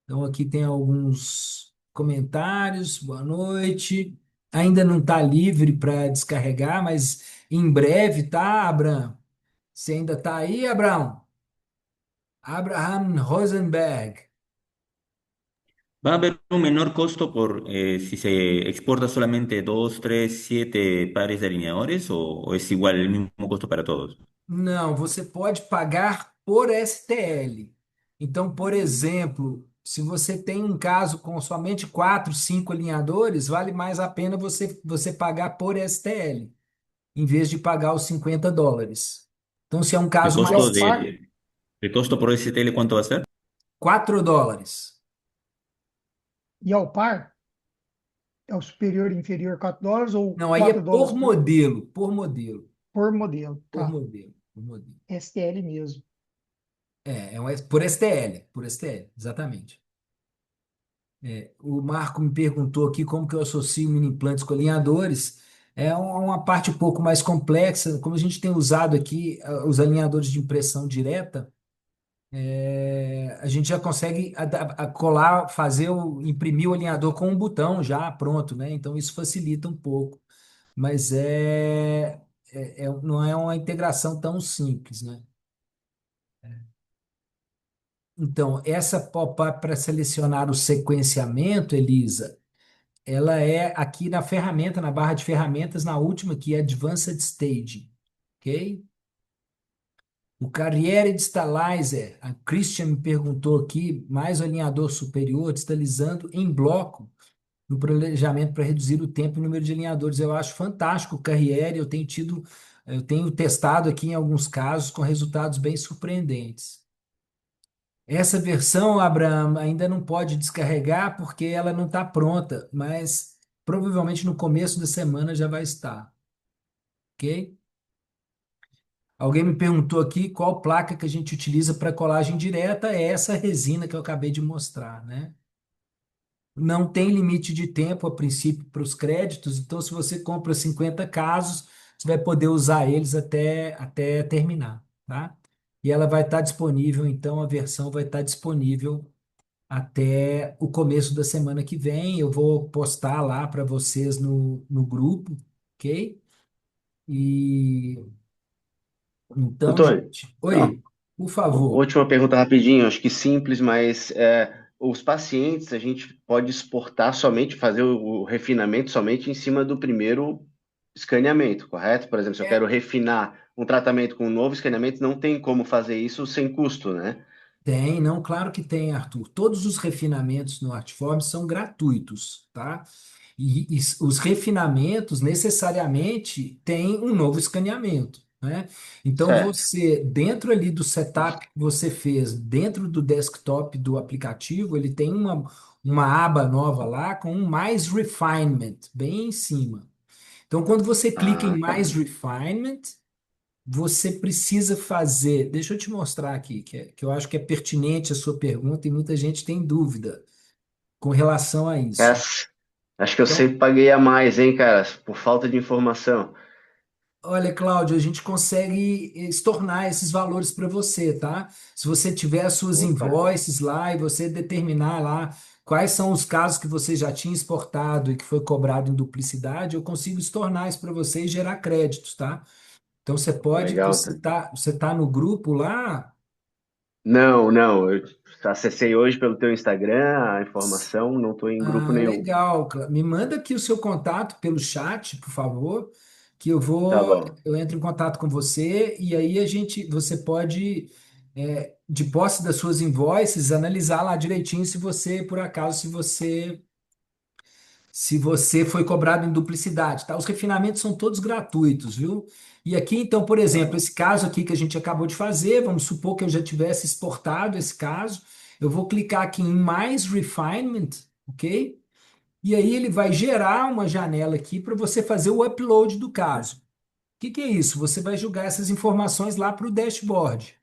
Então aqui tem alguns comentários, boa noite. Ainda não está livre para descarregar, mas em breve, tá, Abraham? Você ainda está aí, Abraham? Abraham Rosenberg. ¿Va a haber un menor costo por si se exporta solamente 2, 3, 7 pares de alineadores o es igual el mismo costo para todos? Não, você pode pagar por STL. Então, por exemplo, se você tem um caso com somente 4, 5 alinhadores, vale mais a pena você pagar por STL, em vez de pagar os US$ 50. Então, se é um ¿El caso E ao costo mais par, el costo por STL cuánto va a ser? US$ 4. e ao par, é o superior e inferior US$ 4 ou Não, aí é US$ 4 por modelo, por modelo, por modelo. por Tá, modelo, por modelo. STL mesmo. Por STL, por STL, exatamente. O Marco me perguntou aqui como que eu associo mini implantes com alinhadores. É uma parte um pouco mais complexa, como a gente tem usado aqui os alinhadores de impressão direta, a gente já consegue colar, imprimir o alinhador com um botão já pronto, né? Então isso facilita um pouco, mas não é uma integração tão simples, né? Então, essa pop-up para selecionar o sequenciamento, Elisa, ela é aqui na ferramenta, na barra de ferramentas, na última, que é Advanced Stage, ok? O Carriere Distalizer, a Christian me perguntou aqui, mais o alinhador superior, distalizando em bloco no planejamento para reduzir o tempo e o número de alinhadores. Eu acho fantástico o Carriere, eu tenho testado aqui em alguns casos com resultados bem surpreendentes. Essa versão, Abraham, ainda não pode descarregar porque ela não está pronta, mas provavelmente no começo da semana já vai estar, ok? Alguém me perguntou aqui qual placa que a gente utiliza para colagem direta. É essa resina que eu acabei de mostrar, né? Não tem limite de tempo, a princípio, para os créditos. Então, se você compra 50 casos, você vai poder usar eles até terminar, tá? E ela vai estar disponível, então, a versão vai estar disponível até o começo da semana que vem. Eu vou postar lá para vocês no grupo, ok? E então, Antônio, gente, não, oi, por favor. última pergunta rapidinho, acho que simples, mas os pacientes a gente pode exportar somente, fazer o refinamento somente em cima do primeiro escaneamento, correto? Por exemplo, se eu É, quero refinar um tratamento com um novo escaneamento, não tem como fazer isso sem custo, né? tem, não, claro que tem, Arthur. Todos os refinamentos no Artform são gratuitos, tá? E os refinamentos necessariamente têm um novo escaneamento, né? Então Certo. você, dentro ali do setup que você fez, dentro do desktop do aplicativo, ele tem uma aba nova lá com um mais refinement, bem em cima. Então, quando você clica em Ah, tá. mais refinement, você precisa fazer. Deixa eu te mostrar aqui, que eu acho que é pertinente a sua pergunta e muita gente tem dúvida com relação a isso. Essa, acho que eu Então, sempre paguei a mais, hein, cara, por falta de informação. olha, Cláudio, a gente consegue estornar esses valores para você, tá? Se você tiver as suas Opa, invoices lá e você determinar lá quais são os casos que você já tinha exportado e que foi cobrado em duplicidade, eu consigo estornar isso para você e gerar créditos, tá? Então você pode, legal, tá? você tá no grupo lá. Não, não, eu acessei hoje pelo teu Instagram a informação, não estou em grupo Ah, nenhum. legal. Me manda aqui o seu contato pelo chat, por favor, que Tá bom. eu entro em contato com você e aí você pode, de posse das suas invoices, analisar lá direitinho se você, por acaso, se você foi cobrado em duplicidade, tá? Os refinamentos são todos gratuitos, viu? E aqui, então, por Tá exemplo, bom. esse caso aqui que a gente acabou de fazer, vamos supor que eu já tivesse exportado esse caso, eu vou clicar aqui em mais refinement, ok? E aí ele vai gerar uma janela aqui para você fazer o upload do caso. O que é isso? Você vai jogar essas informações lá para o dashboard.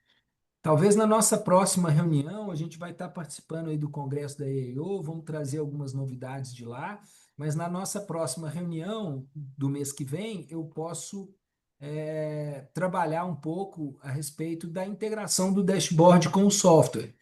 Talvez na nossa próxima reunião a gente vai estar participando aí do congresso da EAO, vamos trazer algumas novidades de lá, mas na nossa próxima reunião do mês que vem eu posso trabalhar um pouco a respeito da integração do dashboard com o software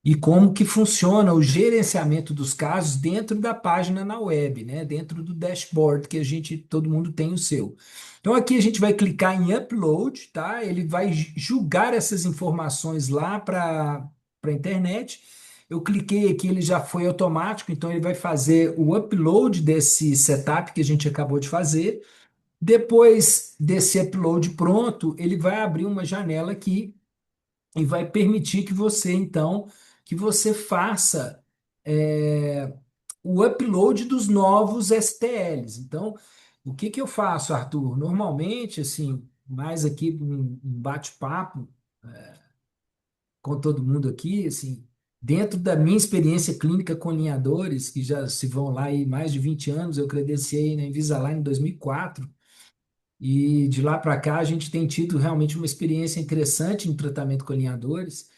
e como que funciona o gerenciamento dos casos dentro da página na web, né? Dentro do dashboard que todo mundo tem o seu. Então aqui a gente vai clicar em upload, tá? Ele vai julgar essas informações lá para a internet. Eu cliquei aqui, ele já foi automático, então ele vai fazer o upload desse setup que a gente acabou de fazer. Depois desse upload pronto, ele vai abrir uma janela aqui e vai permitir que você faça é, o upload dos novos STLs. Então, o que eu faço, Arthur? Normalmente, assim, mais aqui um bate-papo com todo mundo aqui, assim, dentro da minha experiência clínica com alinhadores, que já se vão lá aí mais de 20 anos, eu credenciei na Invisalign em 2004, e de lá para cá a gente tem tido realmente uma experiência interessante no tratamento com alinhadores.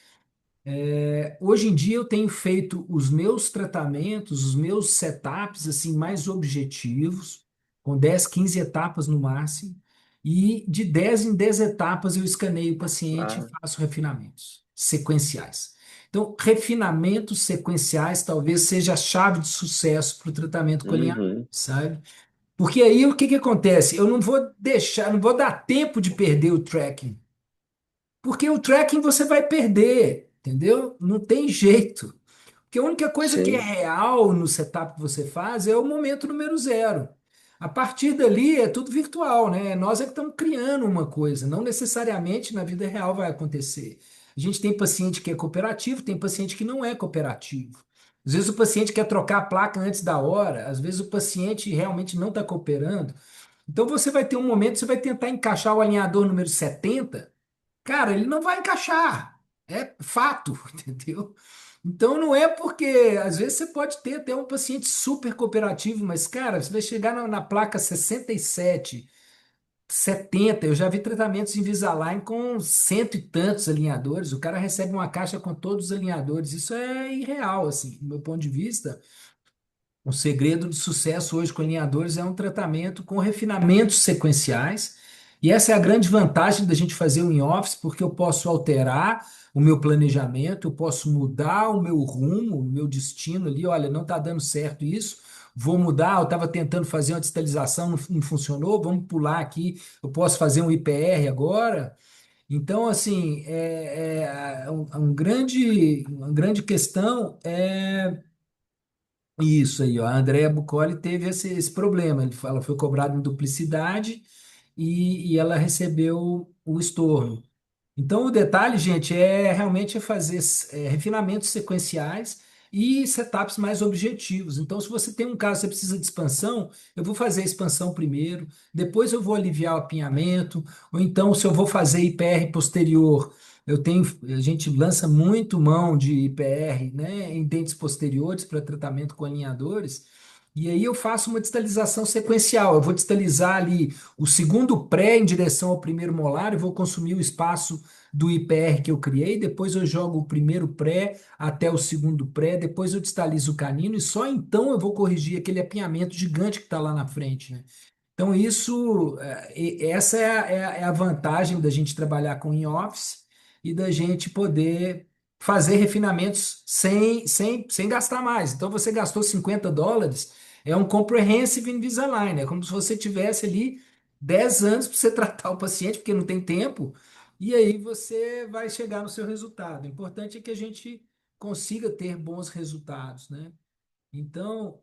Hoje em dia eu tenho feito os meus tratamentos, os meus setups assim mais objetivos, com 10, 15 etapas no máximo, e de 10 em 10 etapas eu escaneio o paciente e Ah, faço refinamentos sequenciais. Então, refinamentos sequenciais talvez seja a chave de sucesso para o tratamento com alinhamento, uhum, sabe? Porque aí o que que acontece? Eu não vou deixar, não vou dar tempo de perder o tracking, porque o tracking você vai perder, entendeu? Não tem jeito. Porque a única coisa que é sim. real no setup que você faz é o momento número zero. A partir dali é tudo virtual, né? Nós é que estamos criando uma coisa, não necessariamente na vida real vai acontecer. A gente tem paciente que é cooperativo, tem paciente que não é cooperativo. Às vezes o paciente quer trocar a placa antes da hora, às vezes o paciente realmente não está cooperando. Então você vai ter um momento, você vai tentar encaixar o alinhador número 70. Cara, ele não vai encaixar. É fato, entendeu? Então não é porque às vezes você pode ter até um paciente super cooperativo, mas cara, você vai chegar na placa 67, 70. Eu já vi tratamentos Invisalign com cento e tantos alinhadores. O cara recebe uma caixa com todos os alinhadores. Isso é irreal, assim, do meu ponto de vista. O segredo do sucesso hoje com alinhadores é um tratamento com refinamentos sequenciais. E essa é a grande vantagem da gente fazer o in-office, porque eu posso alterar o meu planejamento, eu posso mudar o meu rumo, o meu destino ali. Olha, não está dando certo isso, vou mudar. Eu estava tentando fazer uma distalização, não funcionou, vamos pular aqui. Eu posso fazer um IPR agora. Então, assim, uma grande questão é isso aí, ó. A Andrea Bucoli teve esse problema. Ela foi cobrada em duplicidade e ela recebeu o estorno. Então, o detalhe, gente, é realmente fazer refinamentos sequenciais e setups mais objetivos. Então, se você tem um caso que você precisa de expansão, eu vou fazer a expansão primeiro, depois eu vou aliviar o apinhamento, ou então, se eu vou fazer IPR posterior, a gente lança muito mão de IPR, né, em dentes posteriores para tratamento com alinhadores. E aí eu faço uma distalização sequencial. Eu vou distalizar ali o segundo pré em direção ao primeiro molar e vou consumir o espaço do IPR que eu criei, depois eu jogo o primeiro pré até o segundo pré, depois eu distalizo o canino e só então eu vou corrigir aquele apinhamento gigante que está lá na frente, né? Então, essa é a vantagem da gente trabalhar com in-office e da gente poder fazer refinamentos sem gastar mais. Então, você gastou US$ 50, é um Comprehensive Invisalign, é como se você tivesse ali 10 anos para você tratar o paciente, porque não tem tempo, e aí você vai chegar no seu resultado. O importante é que a gente consiga ter bons resultados, né? Então,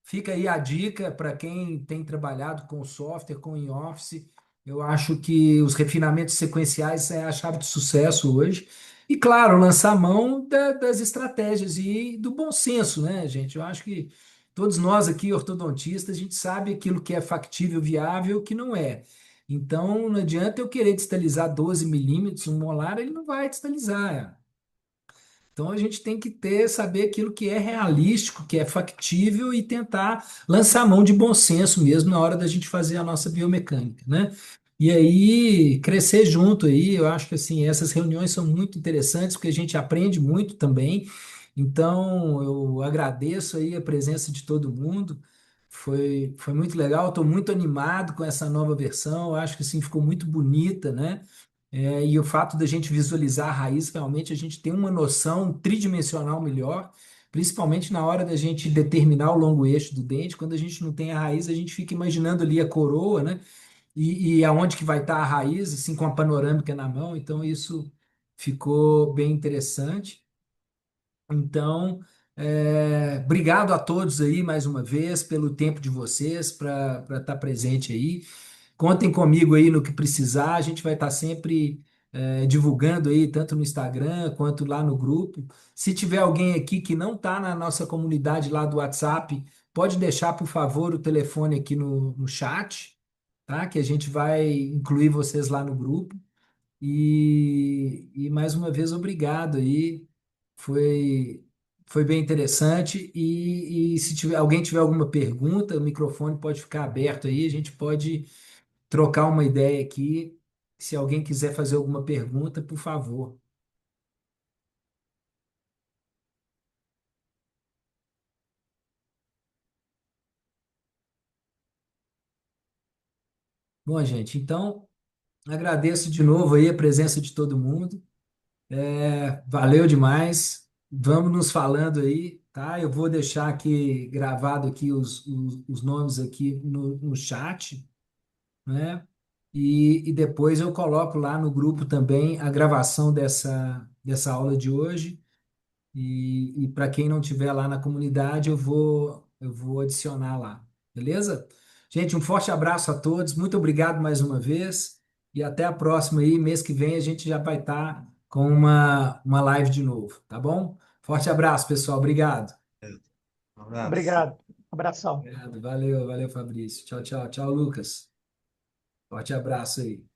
fica aí a dica para quem tem trabalhado com software, com in-office. Eu acho que os refinamentos sequenciais é a chave de sucesso hoje. E, claro, lançar mão das estratégias e do bom senso, né, gente? Eu acho que todos nós aqui, ortodontistas, a gente sabe aquilo que é factível, viável, e o que não é. Então, não adianta eu querer distalizar 12 milímetros, um molar, ele não vai distalizar. Então a gente tem que saber aquilo que é realístico, que é factível e tentar lançar a mão de bom senso mesmo na hora da gente fazer a nossa biomecânica, né? E aí crescer junto aí, eu acho que assim, essas reuniões são muito interessantes porque a gente aprende muito também. Então eu agradeço aí a presença de todo mundo. Foi muito legal, estou muito animado com essa nova versão. Eu acho que assim ficou muito bonita, né? E o fato da gente visualizar a raiz, realmente a gente tem uma noção tridimensional melhor, principalmente na hora da gente determinar o longo eixo do dente. Quando a gente não tem a raiz, a gente fica imaginando ali a coroa, né? E aonde que vai estar a raiz, assim, com a panorâmica na mão. Então, isso ficou bem interessante. Então, obrigado a todos aí mais uma vez pelo tempo de vocês para estar presente aí. Contem comigo aí no que precisar, a gente vai estar sempre divulgando aí, tanto no Instagram quanto lá no grupo. Se tiver alguém aqui que não está na nossa comunidade lá do WhatsApp, pode deixar, por favor, o telefone aqui no chat, tá? Que a gente vai incluir vocês lá no grupo. E mais uma vez, obrigado aí. Foi, foi bem interessante. E se alguém tiver alguma pergunta, o microfone pode ficar aberto aí, a gente pode trocar uma ideia aqui. Se alguém quiser fazer alguma pergunta, por favor. Bom, gente, então agradeço de novo aí a presença de todo mundo. Valeu demais. Vamos nos falando aí, tá? Eu vou deixar aqui gravado aqui os nomes aqui no chat, né? E depois eu coloco lá no grupo também a gravação dessa aula de hoje. E para quem não tiver lá na comunidade, eu vou adicionar lá, beleza? Gente, um forte abraço a todos, muito obrigado mais uma vez e até a próxima aí. Mês que vem a gente já vai estar com uma live de novo, tá bom? Forte abraço, pessoal, obrigado. Um abraço. Obrigado. Abração. Obrigado, valeu, valeu, Fabrício. Tchau, tchau, tchau, Lucas. Forte abraço aí.